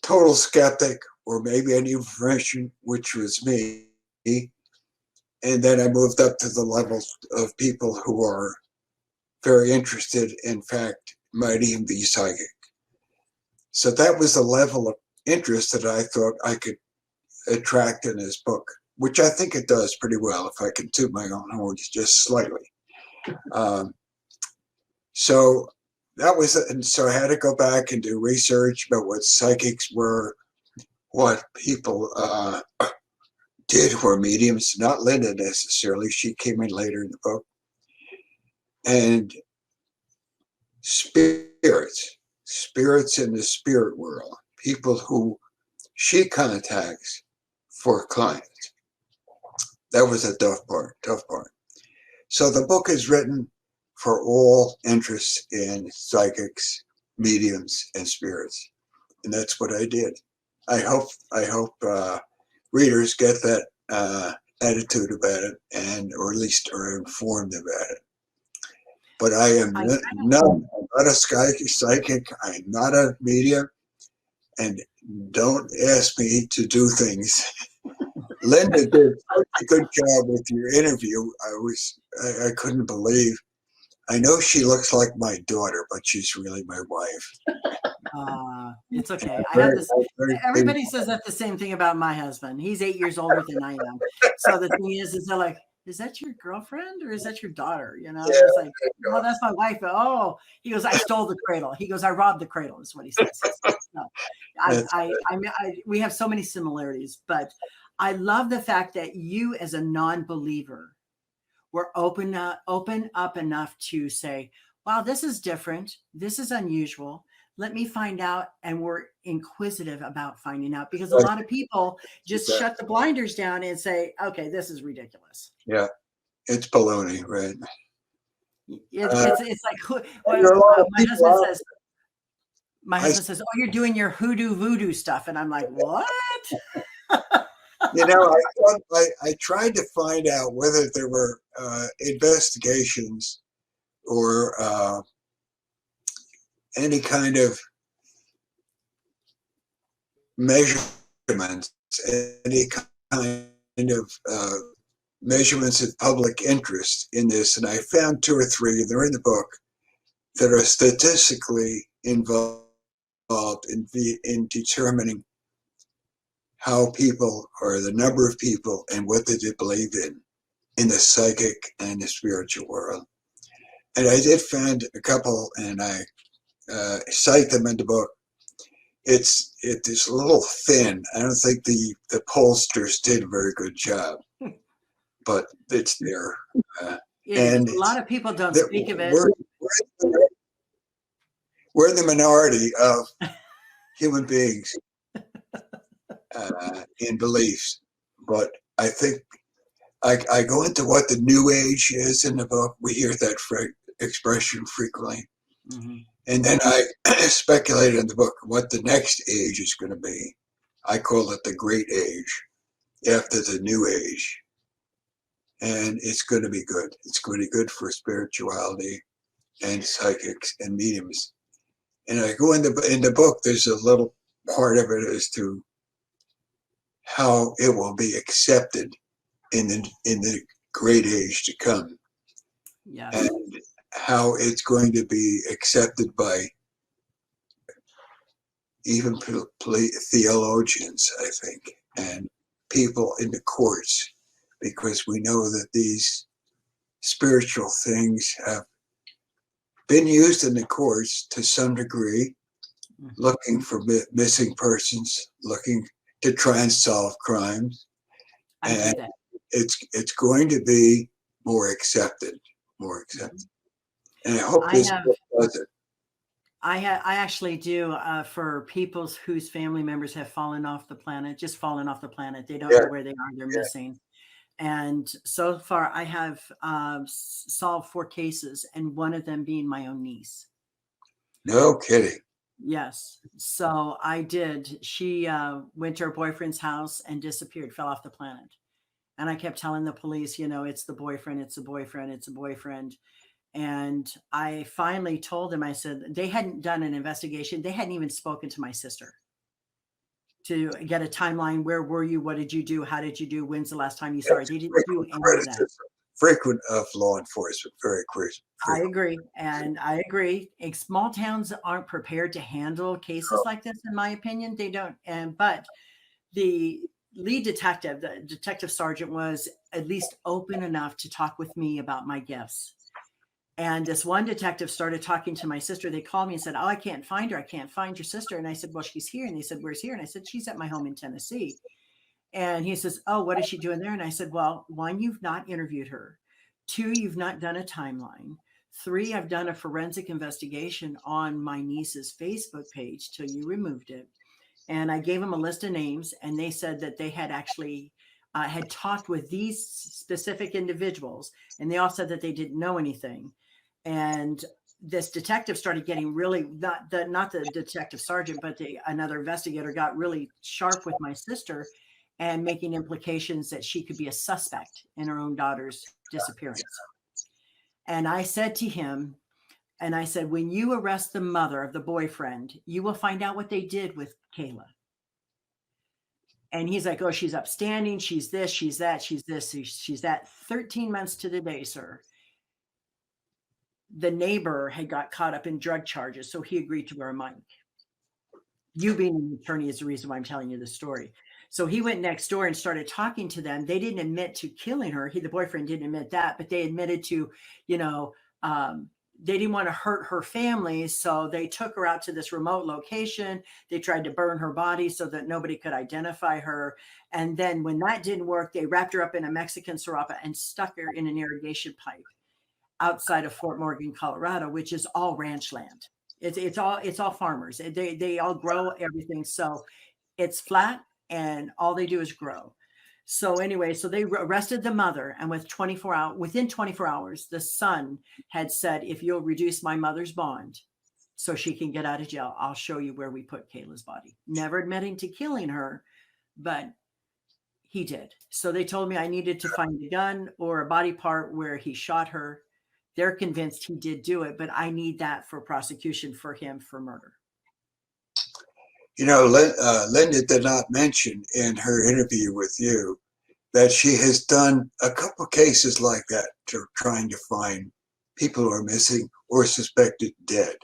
total skeptic, or maybe any information, which was me. And then I moved up to the levels of people who are very interested, in fact, might even be psychic. So that was the level of interest that I thought I could attract in this book, which I think it does pretty well, if I can toot my own horn just slightly. So that was, and so I had to go back and do research about what psychics were, what people did who were mediums, not Linda necessarily. She came in later in the book. And spirits in the spirit world, people who she contacts for clients. That was a tough part. So the book is written for all interests in psychics, mediums, and spirits, and that's what I did. I hope readers get that attitude about it, and or at least are informed about it. But I am not a psychic. I'm not a medium, and don't ask me to do things. Linda did a good job with your interview. I couldn't believe. I know she looks like my daughter, but she's really my wife. It's okay. I have this. Everybody says that the same thing about my husband. He's 8 years older than I am. So the thing is they're like, is that your girlfriend or is that your daughter? You know, it's like, oh, that's my wife. Oh, he goes, I stole the cradle. He goes, I robbed the cradle is what he says. No, we have so many similarities, but I love the fact that you as a non-believer were open up enough to say, wow, this is different. This is unusual. Let me find out. And we're inquisitive about finding out, because a lot of people just shut the blinders down and say, okay, this is ridiculous. Yeah, it's baloney, right? It's like my husband says, oh, you're doing your hoodoo voodoo stuff. And I'm like, what? You know, I tried to find out whether there were investigations or any kind of measurement measurements, any kind of measurements of public interest in this, and I found 2 or 3, they're in the book, that are statistically involved in determining how people, or the number of people, and what they believe in the psychic and the spiritual world. And I did find a couple, and I cite them in the book. It is a little thin. I don't think the pollsters did a very good job, but it's there. And a lot of people don't speak of it. We're the minority of human beings in beliefs, but I think I go into what the new age is in the book. We hear that expression frequently. Mm-hmm. And then I speculate in the book what the next age is going to be. I call it the great age after the new age. And it's going to be good. It's going to be good for spirituality and psychics and mediums. And I go in the book, there's a little part of it as to how it will be accepted in the great age to come. Yeah. And how it's going to be accepted by even theologians, I think, and people in the courts, because we know that these spiritual things have been used in the courts to some degree, looking for missing persons, looking to try and solve crimes. And it's going to be more accepted. And I hope this book does it. I actually do for people whose family members have fallen off the planet, just fallen off the planet. They don't know where they are. They're missing. And so far, I have solved 4 cases, and one of them being my own niece. No kidding. Yes. So I did. She went to her boyfriend's house and disappeared, fell off the planet. And I kept telling the police, it's the boyfriend, it's a boyfriend, it's a boyfriend. And I finally told them, I said, they hadn't done an investigation. They hadn't even spoken to my sister to get a timeline. Where were you? What did you do? How did you do? When's the last time you saw her? They didn't do any of that. Frequent of law enforcement, very frequent. I agree. And I agree. Small towns aren't prepared to handle cases like this, in my opinion. They don't. But the lead detective, the detective sergeant, was at least open enough to talk with me about my gifts. And this one detective started talking to my sister. They called me and said, "Oh, I can't find her. I can't find your sister." And I said, "Well, she's here." And they said, "Where's here?" And I said, "She's at my home in Tennessee." And he says, "Oh, what is she doing there?" And I said, "Well, 1, you've not interviewed her. 2, you've not done a timeline. 3, I've done a forensic investigation on my niece's Facebook page till you removed it." And I gave them a list of names, and they said that they had actually had talked with these specific individuals, and they all said that they didn't know anything. And this detective started getting really, not the detective sergeant, but another investigator got really sharp with my sister and making implications that she could be a suspect in her own daughter's disappearance. And I said to him, when you arrest the mother of the boyfriend, you will find out what they did with Kayla. And he's like, "Oh, she's upstanding. She's this, she's that, she's this, she's that." 13 months to the day, sir. The neighbor had got caught up in drug charges, so he agreed to wear a mic. You being an attorney is the reason why I'm telling you this story. So he went next door and started talking to them. They didn't admit to killing her. The boyfriend didn't admit that, but they admitted to, they didn't want to hurt her family. So they took her out to this remote location. They tried to burn her body so that nobody could identify her. And then when that didn't work, they wrapped her up in a Mexican sirapa and stuck her in an irrigation pipe outside of Fort Morgan, Colorado, which is all ranch land. It's all farmers. They all grow everything. So it's flat and all they do is grow. So anyway, so they arrested the mother, and within 24 hours, the son had said, "If you'll reduce my mother's bond so she can get out of jail, I'll show you where we put Kayla's body." Never admitting to killing her, but he did. So they told me I needed to find a gun or a body part where he shot her. They're convinced he did do it, but I need that for prosecution for him for murder. Linda did not mention in her interview with you that she has done a couple cases like that, to trying to find people who are missing or suspected dead.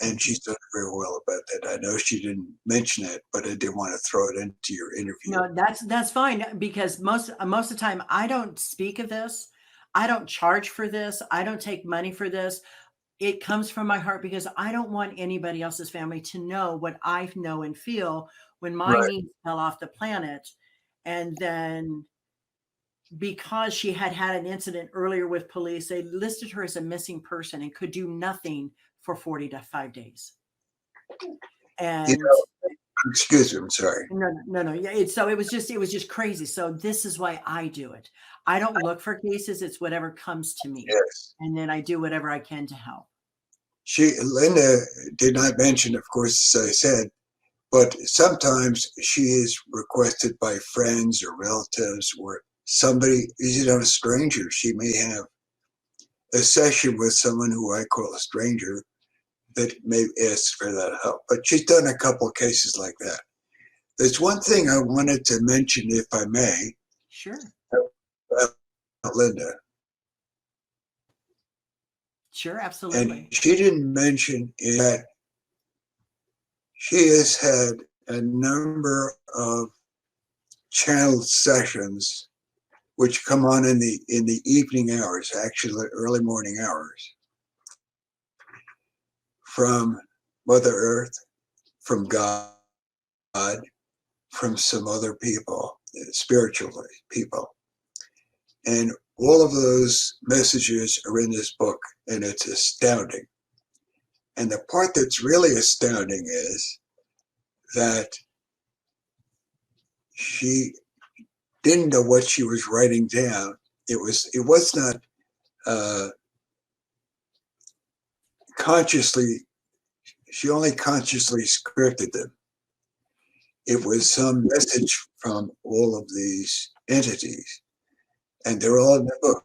And she's done very well about that. I know she didn't mention it, but I didn't want to throw it into your interview. No, that's fine, because most of the time I don't speak of this. I don't charge for this. I don't take money for this. It comes from my heart because I don't want anybody else's family to know what I know and feel when my Right. niece fell off the planet. And then because she had had an incident earlier with police, they listed her as a missing person and could do nothing for 45 days. And Excuse me, I'm sorry. no. Yeah, so it was just crazy. So this is why I do it. I don't look for cases. It's whatever comes to me. Yes. And then I do whatever I can to help. Linda did not mention, of course, as I said, but sometimes she is requested by friends or relatives or somebody, a stranger. She may have a session with someone who I call a stranger that may ask for that help. But she's done a couple of cases like that. There's one thing I wanted to mention, if I may. Sure. About Linda. Sure, absolutely. And she didn't mention that she has had a number of channeled sessions which come on in the evening hours, actually early morning hours, from Mother Earth, from God, from some other people, spiritually people. And all of those messages are in this book, and it's astounding. And the part that's really astounding is that she didn't know what she was writing down. It was not consciously, she only consciously scripted them. It was some message from all of these entities, and they're all in the book,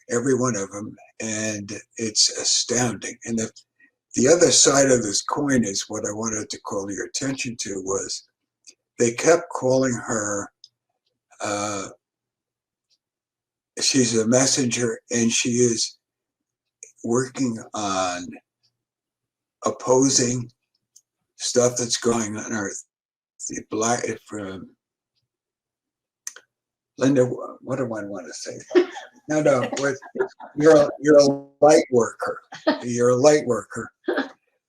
every one of them, and it's astounding. And the other side of this coin is what I wanted to call your attention to was they kept calling her, she's a messenger, and she is working on opposing stuff that's going on Earth. From Linda, what do I want to say? No, you're a light worker. You're a light worker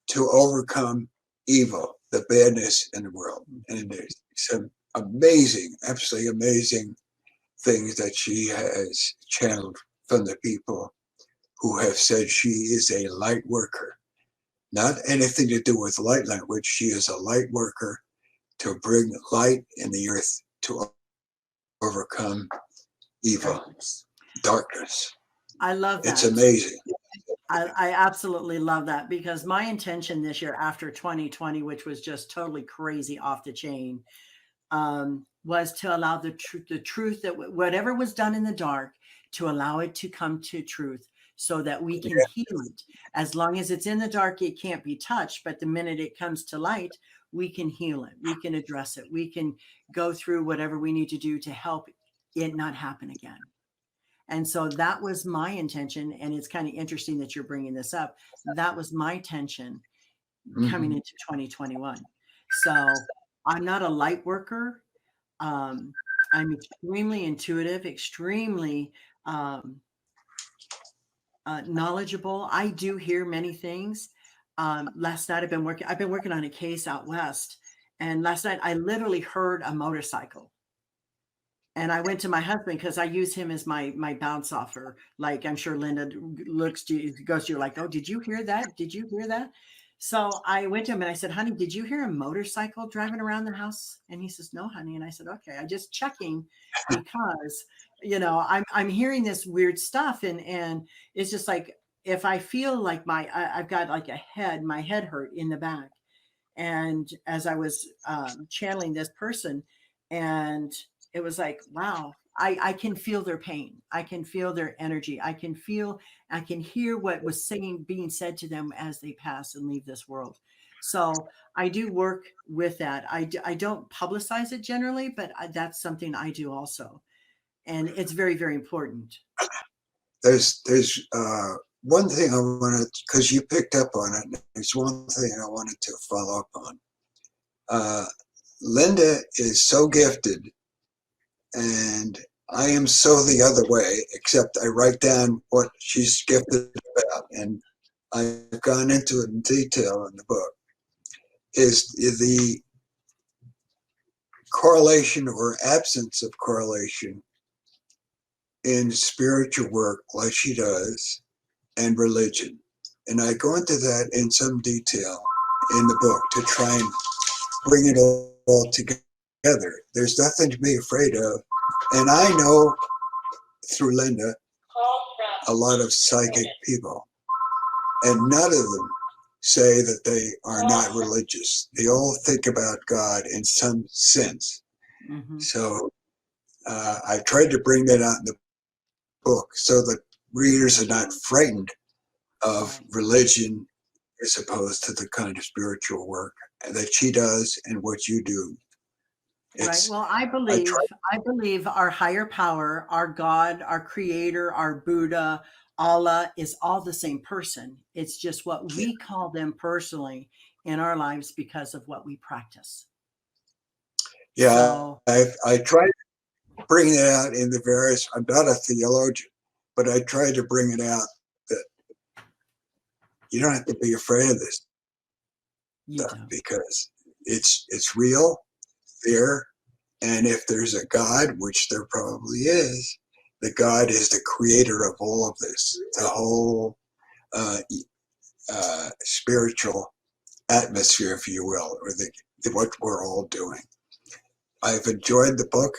to overcome evil, the badness in the world. And there's some amazing, absolutely amazing things that she has channeled from the people who have said she is a light worker. Not anything to do with light language. She is a light worker to bring light in the earth to overcome evil, darkness. I love that. It's amazing. I absolutely love that, because my intention this year after 2020, which was just totally crazy off the chain, was to allow the truth that whatever was done in the dark, to allow it to come to truth so that we can heal it. As long as it's in the dark, it can't be touched. But the minute it comes to light, we can heal it. We can address it. We can go through whatever we need to do to help it not happen again. And so that was my intention. And it's kind of interesting that you're bringing this up. That was my intention coming into 2021. So I'm not a light worker. I'm extremely intuitive, extremely knowledgeable. I do hear many things. Last night I've been working on a case out west. And last night I literally heard a motorcycle. And I went to my husband because I use him as my bounce offer. Like, I'm sure Linda goes to you like, oh, did you hear that? Did you hear that? So I went to him and I said, honey, did you hear a motorcycle driving around the house? And he says, no, honey. And I said, okay, I'm just checking because, I'm hearing this weird stuff. And it's just like, if I feel like I've got like my head hurt in the back. And as I was channeling this person, and it was like, wow, I can feel their pain. I can feel their energy. I can hear what was being said to them as they pass and leave this world. So I do work with that. I don't publicize it generally, but that's something I do also. And it's very, very important. There's one thing I wanted, because you picked up on it. There's one thing I wanted to follow up on. Linda is so gifted, and I am so the other way, except I write down what she's gifted about, and I've gone into it in detail in the book, is the correlation or absence of correlation in spiritual work like she does and religion. And I go into that in some detail in the book to try and bring it all together. There's nothing to be afraid of. And I know through Linda a lot of psychic people, and none of them say that they are not religious. They all think about God in some sense. Mm-hmm. So I tried to bring that out in the book so that readers are not frightened of religion as opposed to the kind of spiritual work that she does and what you do. Right. Well, I believe our higher power, our God, our creator, our Buddha, Allah is all the same person. It's just what we call them personally in our lives because of what we practice. Yeah, so, I try to bring it out in the various, I'm not a theologian, but I try to bring it out that you don't have to be afraid of this stuff because it's real there. And if there's a God, which there probably is, the God is the creator of all of this, the whole spiritual atmosphere, if you will, or what we're all doing. I've enjoyed the book,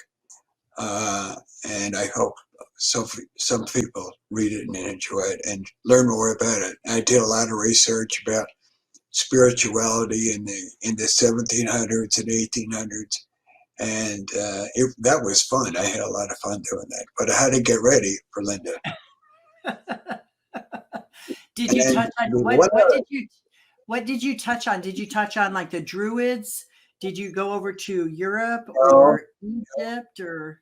and I hope some people read it and enjoy it and learn more about it. I did a lot of research about spirituality in the 1700s and 1800s, and that was fun. I had a lot of fun doing that, but I had to get ready for Linda. Did you touch on what did you touch on? Did you touch on like the Druids? Did you go over to Europe or Egypt, or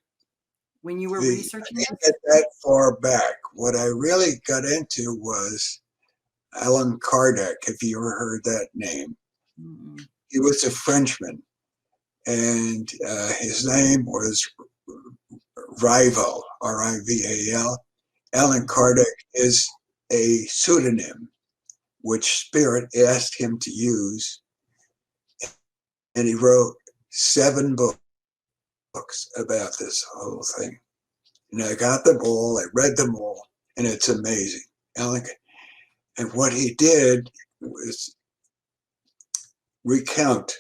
when you were researching this? I didn't get that far back. What I really got into was Allan Kardec. Have you ever heard that name? Mm-hmm. He was a Frenchman, and his name was Rival, R-I-V-A-L. Allan Kardec is a pseudonym which Spirit asked him to use, and he wrote 7 books about this whole thing. And I got them all, I read them all, and it's amazing. And what he did was recount.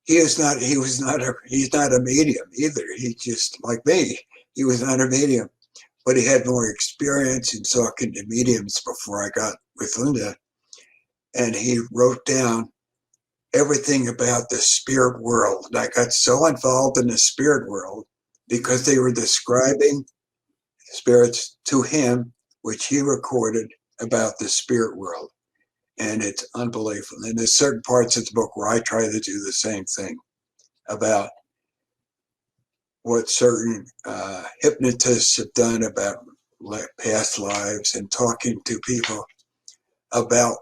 He's not a medium either. He's just like me. He was not a medium, but he had more experience in talking to mediums before I got with Linda. And he wrote down everything about the spirit world. And I got so involved in the spirit world because they were describing spirits to him, which he recorded about the spirit world. And it's unbelievable. And there's certain parts of the book where I try to do the same thing about what certain hypnotists have done about past lives and talking to people about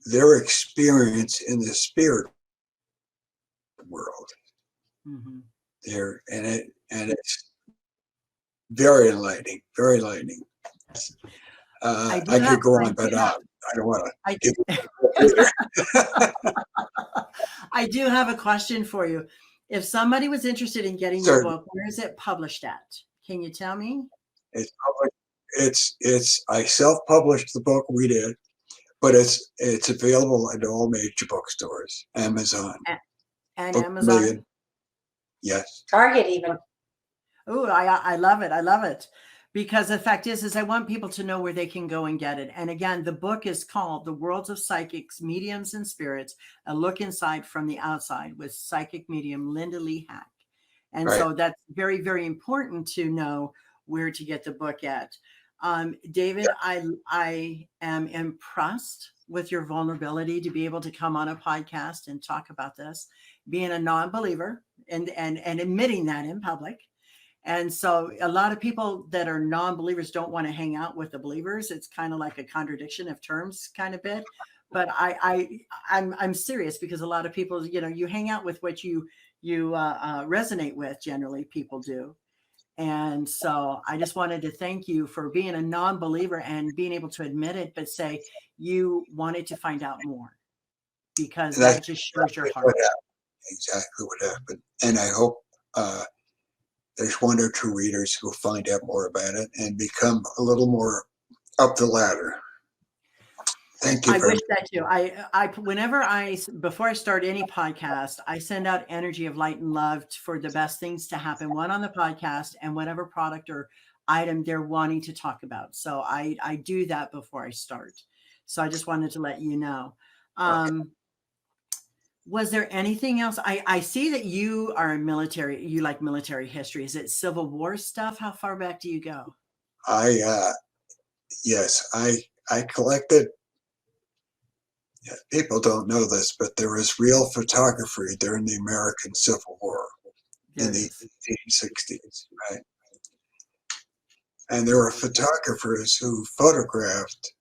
their experience in the spirit world. Mm-hmm. There, and it's very enlightening, very enlightening. I could go on, but I don't want to. I do have a question for you. If somebody was interested in getting your book, where is it published at? Can you tell me? It's published. I self-published the book. We did, but it's available at all major bookstores, Amazon, and Amazon. Million. Yes. Target even. Oh, I love it. I love it. Because the fact is I want people to know where they can go and get it. And again, the book is called The Worlds of Psychics, Mediums, and Spirits, A Look Inside from the Outside with psychic medium Linda Lee Hack. And so that's very, very important to know where to get the book at. David, I am impressed with your vulnerability to be able to come on a podcast and talk about this, being a non-believer and admitting that in public. And so a lot of people that are non-believers don't want to hang out with the believers. It's kind of like a contradiction of terms kind of bit. But I'm serious, because a lot of people, you hang out with what you resonate with. Generally, people do. And so I just wanted to thank you for being a non-believer and being able to admit it, but say you wanted to find out more, because And that's that just shows your exactly heart. what happened. Exactly what happened. And I hope there's one or two readers who find out more about it and become a little more up the ladder. Thank you I very wish much. that too. Before I start any podcast, I send out energy of light and love for the best things to happen, one on the podcast and whatever product or item they're wanting to talk about. So I do that before I start. So I just wanted to let you know. Okay. Was there anything else? I see that you are a military, you like military history. Is it Civil War stuff? How far back do you go? Yes, I collected. People don't know this, but there was real photography during the American Civil War There in it the is. 1860s, right? And there were photographers who photographed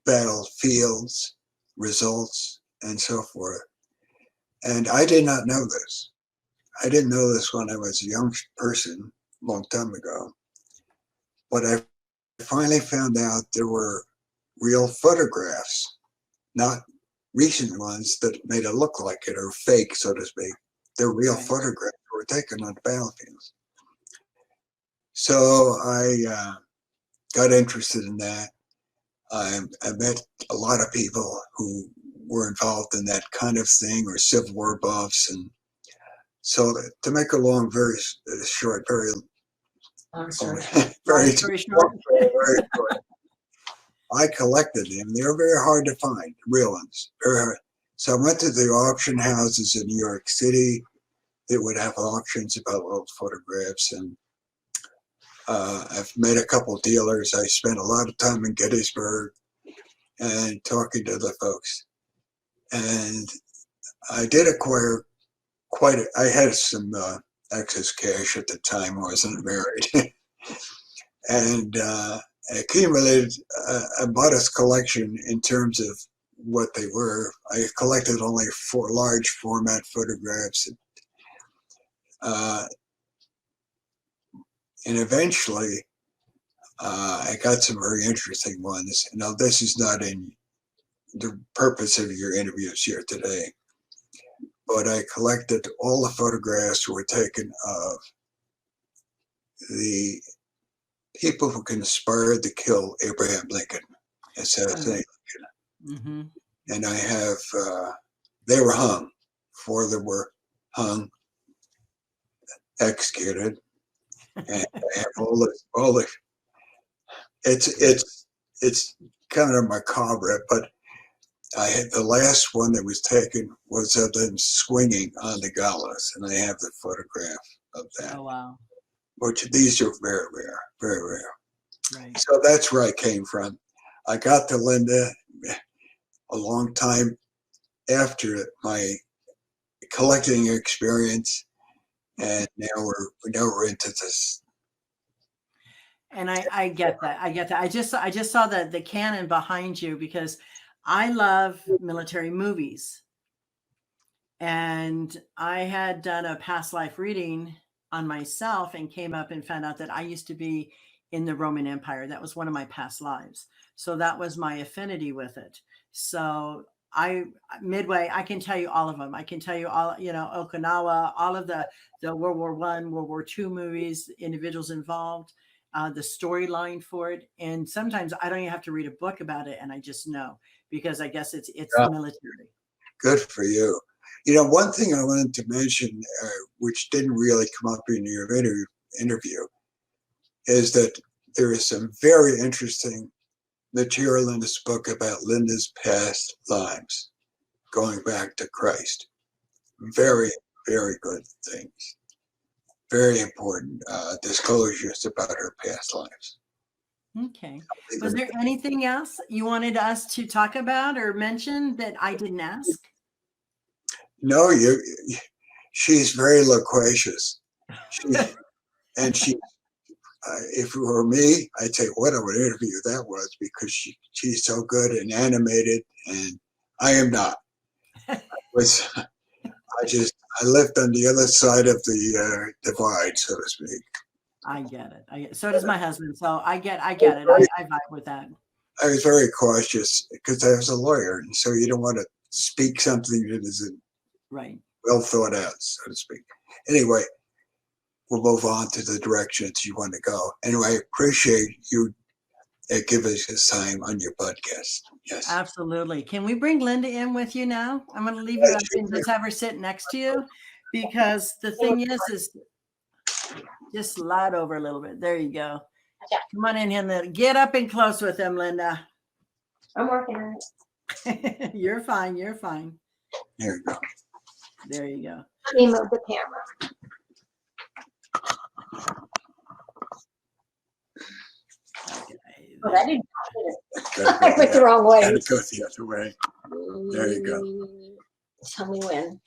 battlefields, results, and so forth. And I did not know this. I didn't know this when I was a young person, a long time ago. But I finally found out there were real photographs, not recent ones that made it look like it or fake, so to speak. They're real Right. photographs that were taken on the battlefields. So I got interested in that. I met a lot of people who were involved in that kind of thing, or Civil War buffs. And so to make a long, very short, very, I'm sorry. very, Long story short. very short, I collected them. They were very hard to find, real ones, very hard. So I went to the auction houses in New York City that would have auctions about old photographs. And I've met a couple of dealers. I spent a lot of time in Gettysburg and talking to the folks. And I did acquire I had some excess cash at the time. I wasn't married. And accumulated a modest collection in terms of what they were. I collected only 4 large format photographs. And eventually, I got some very interesting ones. Now, this is not in the purpose of your interviews here today, but I collected all the photographs that were taken of the people who conspired to kill Abraham Lincoln, assassinate Lincoln. Mm-hmm. And I have, they were hung. 4 of them were hung, executed, and I have all the. It's kind of macabre, but I had the last one that was taken was of them swinging on the gallows, and I have the photograph of that. Oh, wow. Which these are very rare, very rare. Right. So that's where I came from. I got to Linda a long time after my collecting experience, and now we're into this. And I get that. I get that. I just saw the cannon behind you, because I love military movies. And I had done a past life reading on myself and came up and found out that I used to be in the Roman Empire. That was one of my past lives. So that was my affinity with it. So Midway, I can tell you all of them. I can tell you all, Okinawa, all of the World War I, World War II movies, individuals involved, the storyline for it. And sometimes I don't even have to read a book about it, and I just know, because I guess it's Yeah. military. Good for you. One thing I wanted to mention, which didn't really come up in your interview, is that there is some very interesting material in this book about Linda's past lives, going back to Christ. Very, very good things. Very important disclosures about her past lives. Okay. Was there anything else you wanted us to talk about or mention that I didn't ask? No, she's very loquacious. She, if it were me, I'd say, what an interview that was, because she's so good and animated, and I am not. I lived on the other side of the divide, so to speak. I get it. So does my husband. So I get it. I vibe with that. I was very cautious because I was a lawyer, and so you don't want to speak something that isn't right, well thought out, so to speak. Anyway, we'll move on to the directions you want to go. Anyway, I appreciate you giving us this time on your podcast. Yes, absolutely. Can we bring Linda in with you now? I'm going to leave you up and just have her sit next to you, because the thing is just slide over a little bit. There you go. Come on in here, Linda. Get up and close with him, Linda. I'm working on it. You're fine. You're fine. there you go. There you go. Let me move the camera. Okay. Oh, that didn't. I went the wrong way. Gotta go the other way. There you go. Tell me when.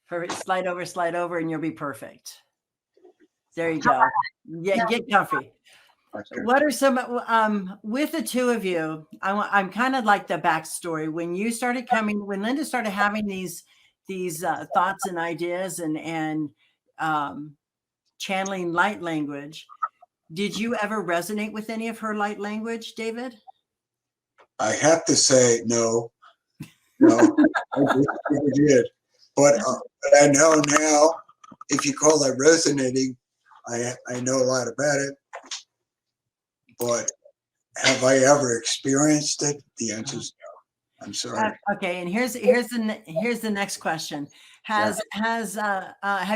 Perfect. Slide over, and you'll be perfect. There you go. Yeah, get comfy. Okay. What are some with the two of you? I'm kind of like the backstory. When Linda started having these thoughts and ideas and channeling light language, did you ever resonate with any of her light language, David? I have to say no. I never did. But I know now, if you call that resonating, I know a lot about it. But have I ever experienced it? The answer is no. I'm sorry. Okay, and here's the next question. Have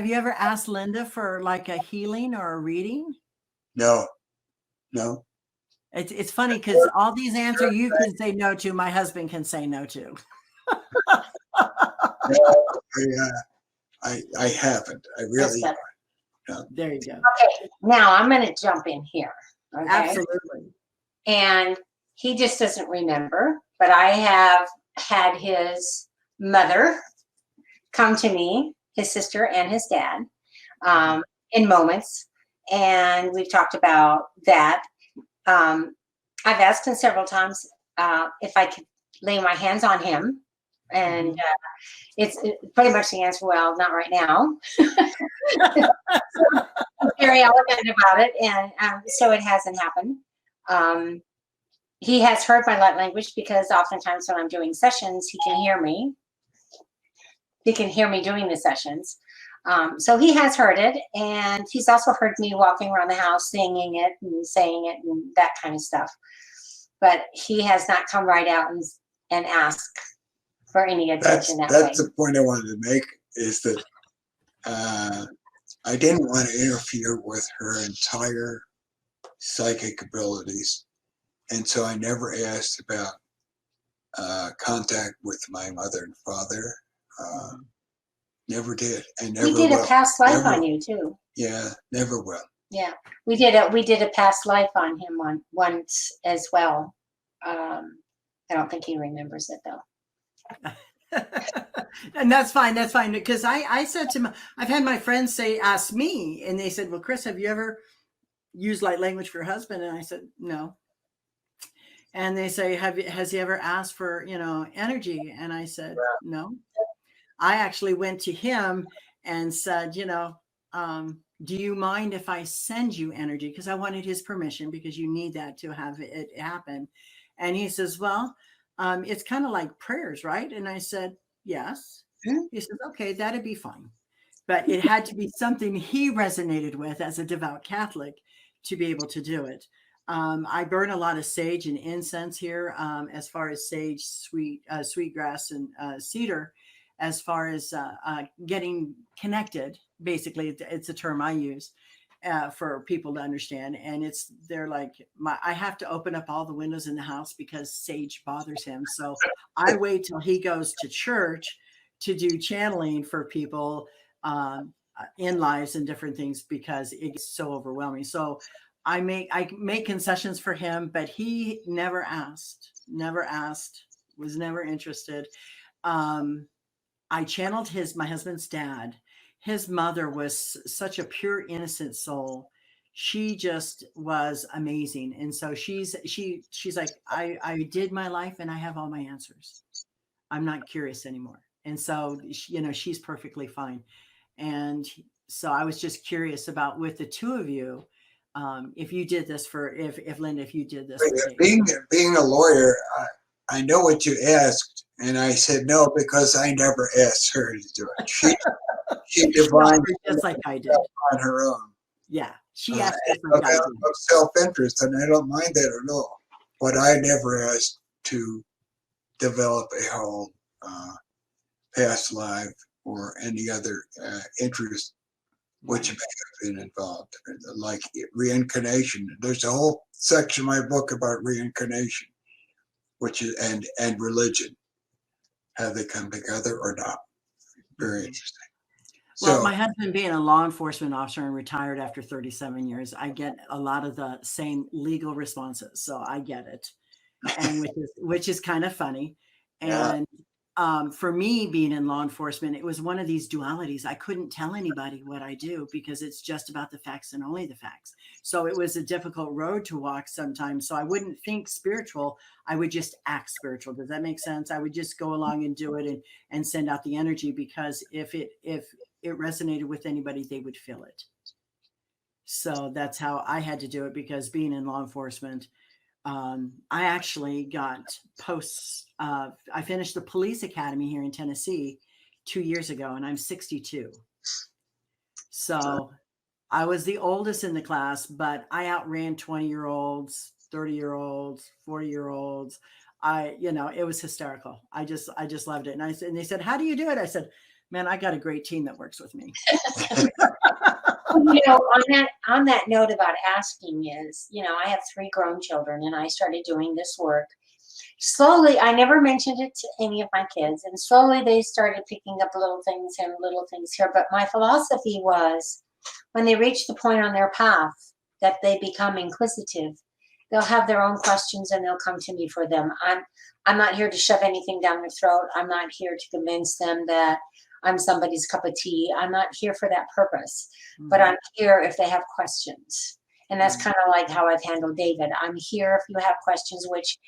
you ever asked Linda for like a healing or a reading? No. It's funny because all these answers you can say no to, my husband can say no to. I haven't. I really. There you go. Okay, now I'm going to jump in here. Okay? Absolutely. And he just doesn't remember, but I have had his mother come to me, his sister and his dad, in moments. And we've talked about that. I've asked him several times if I could lay my hands on him. And it's pretty much the answer, well, not right now. I'm very elegant about it. And so it hasn't happened. He has heard my light language because oftentimes when I'm doing sessions, he can hear me. He can hear me doing the sessions. So he has heard it, and he's also heard me walking around the house singing it and saying it and that kind of stuff. But he has not come right out and ask for any attention that way. That's the point I wanted to make, is that I didn't want to interfere with her entire psychic abilities. And so I never asked about contact with my mother and father. Never did. And never we did will. A past life Never. on you too. Yeah, never will. Yeah, we did a past life on him once as well. I don't think he remembers it though. And that's fine. That's fine. Because I said to I've had my friends ask me, and they said, well, Chris, have you ever used light language for your husband? And I said, no. And they say, has he ever asked for, energy? And I said, no. I actually went to him and said, do you mind if I send you energy? Because I wanted his permission, because you need that to have it happen. And he says, well, it's kind of like prayers, right? And I said, yes. He says, okay, that'd be fine. But it had to be something he resonated with as a devout Catholic to be able to do it. I burn a lot of sage and incense here, as far as sage, sweetgrass, and cedar, as far as getting connected. Basically, it's a term I use for people to understand. And they're like, I have to open up all the windows in the house because sage bothers him. So I wait till he goes to church to do channeling for people in lives and different things, because it's so overwhelming. So I make concessions for him, but he never asked, was never interested. I channeled my husband's dad. His mother was such a pure, innocent soul. She just was amazing. And so she's like, I did my life and I have all my answers. I'm not curious anymore. And so, she's perfectly fine. And so I was just curious about, with the two of you, if you did this if Linda, if you did this for being a lawyer, I know what you asked, and I said no because I never asked her to do it. She divined just like I did on her own. Yeah, she asked just like I did. Of self-interest, and I don't mind that at all. But I never asked to develop a whole past life or any other interest which may have been involved, like reincarnation. There's a whole section of my book about reincarnation, which is and religion. Have they come together or not? Very interesting. Well, my husband being a law enforcement officer and retired after 37 years, I get a lot of the same legal responses. So I get it, and which is kind of funny. And for me, being in law enforcement, it was one of these dualities. I couldn't tell anybody what I do because it's just about the facts and only the facts. So it was a difficult road to walk sometimes. So I wouldn't think spiritual. I would just act spiritual. Does that make sense? I would just go along and do it and send out the energy, because if it resonated with anybody, they would feel it. So that's how I had to do it, because being in law enforcement, I actually got posts. I finished the police academy here in Tennessee 2 years ago, and I'm 62. So I was the oldest in the class, but I outran 20-year-olds, 30-year-olds, 40-year-olds. It was hysterical. I just loved it. And they said, "How do you do it?" I said, "Man, I got a great team that works with me." On that note about asking is, I have 3 grown children, and I started doing this work. Slowly, I never mentioned it to any of my kids, and slowly they started picking up little things and little things here. But my philosophy was, when they reach the point on their path that they become inquisitive, they'll have their own questions and they'll come to me for them. I'm not here to shove anything down their throat. I'm not here to convince them that I'm somebody's cup of tea. I'm not here for that purpose, but I'm here if they have questions. And that's kind of like how I've handled David. I'm here if you have questions, which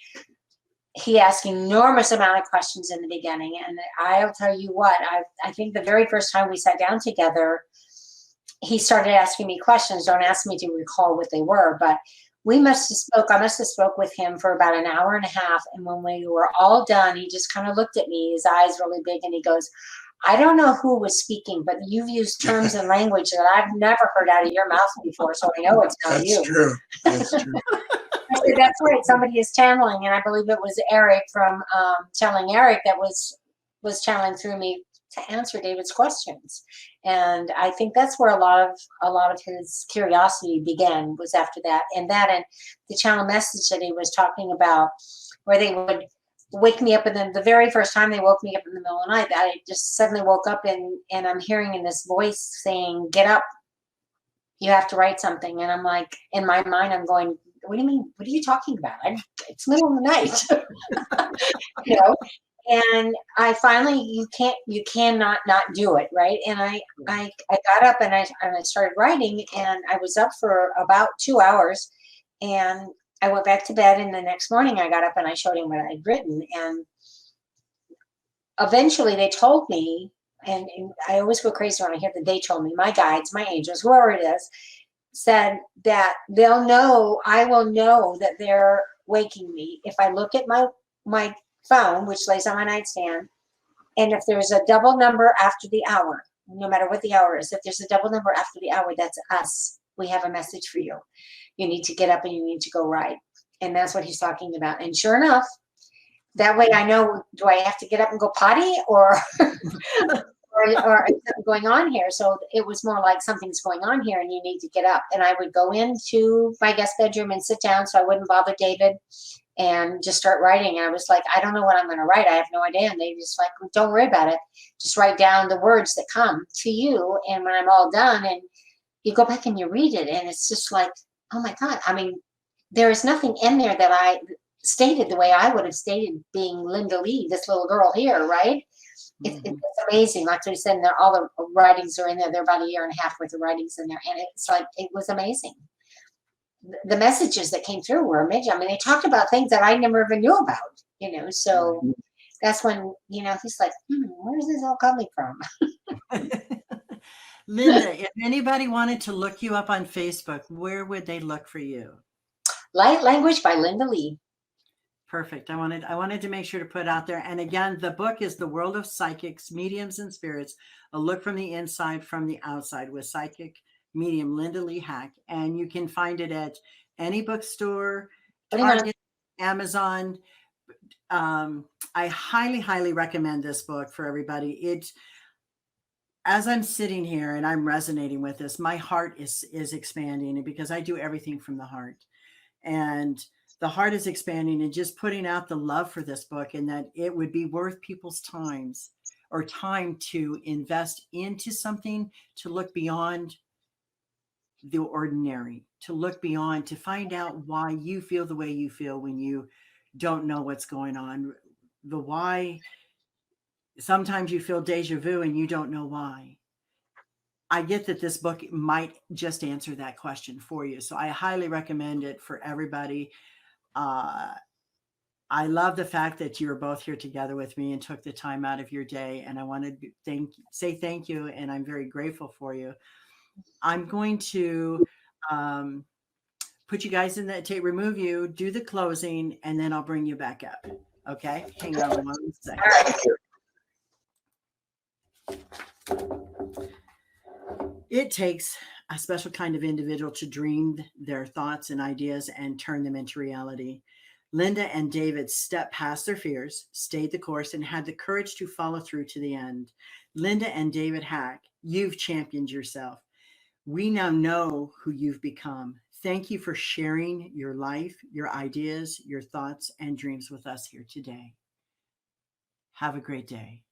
he asked enormous amount of questions in the beginning. And I'll tell you what, I think the very first time we sat down together, he started asking me questions. Don't ask me to recall what they were, but I must have spoke with him for about an hour and a half. And when we were all done, he just kind of looked at me, his eyes really big, and he goes, "I don't know who was speaking, but you've used terms and language that I've never heard out of your mouth before, so I know it's not you." True. That's true. I said, "That's right. Somebody is channeling," and I believe it was Eric from Channeling Eric that was channeling through me to answer David's questions. And I think that's where a lot of his curiosity began, was after that. And the channel message that he was talking about, where they would wake me up, and then the very first time they woke me up in the middle of the night, I just suddenly woke up and I'm hearing in this voice saying, "Get up, you have to write something." And I'm like, in my mind, I'm going, "What do you mean? What are you talking about? It's middle of the night." And I finally, you cannot not do it, right? And I got up and I started writing, and I was up for about 2 hours, and I went back to bed. And the next morning I got up and I showed him what I'd written, and eventually they told me, and I always go crazy when I hear that they told me, my guides, my angels, whoever it is, said that I will know that they're waking me if I look at my phone, which lays on my nightstand, and if there's a double number after the hour, no matter what the hour is, if there's a double number after the hour, that's us. We have a message for you. You need to get up and you need to go write. And that's what he's talking about. And sure enough, that way I know, do I have to get up and go potty, or or is something going on here? So it was more like, something's going on here and you need to get up. And I would go into my guest bedroom and sit down so I wouldn't bother David, and just start writing. And I was like, I don't know what I'm going to write. I have no idea. And they just like, "Don't worry about it. Just write down the words that come to you. And when I'm all done," and you go back and you read it, and it's just like, oh my God. I mean, there is nothing in there that I stated the way I would have stated being Linda Lee, this little girl here, right? It's Mhm. amazing. Like we said, there all the writings are in there. They're about a year and a half worth of writings in there, and it's like it was amazing. The messages that came through were amazing. I mean, they talked about things that I never even knew about. So that's when he's like, where's this all coming from? Linda, if anybody wanted to look you up on Facebook, where would they look for you? Light Language by Linda Lee. Perfect. I wanted to make sure to put out there. And again, the book is The World of Psychics, Mediums, and Spirits, a look from the inside, from the outside, with psychic medium Linda Lee Hack. And you can find it at any bookstore, Target, Amazon. I highly, highly recommend this book for everybody. As I'm sitting here and I'm resonating with this, my heart is expanding, because I do everything from the heart. And the heart is expanding, and just putting out the love for this book, and that it would be worth people's time to invest into something, to look beyond the ordinary, to look beyond, to find out why you feel the way you feel when you don't know what's going on. The why, sometimes you feel deja vu and you don't know why. I get that this book might just answer that question for you. So I highly recommend it for everybody. I love the fact that you were both here together with me and took the time out of your day. And I wanted to say thank you. And I'm very grateful for you. I'm going to put you guys in that tape, remove you, do the closing, and then I'll bring you back up. Okay. Hang on 1 second. It takes a special kind of individual to dream their thoughts and ideas and turn them into reality. Linda and David stepped past their fears, stayed the course, and had the courage to follow through to the end. Linda and David Hack, you've championed yourself. We now know who you've become. Thank you for sharing your life, your ideas, your thoughts, and dreams with us here today. Have a great day.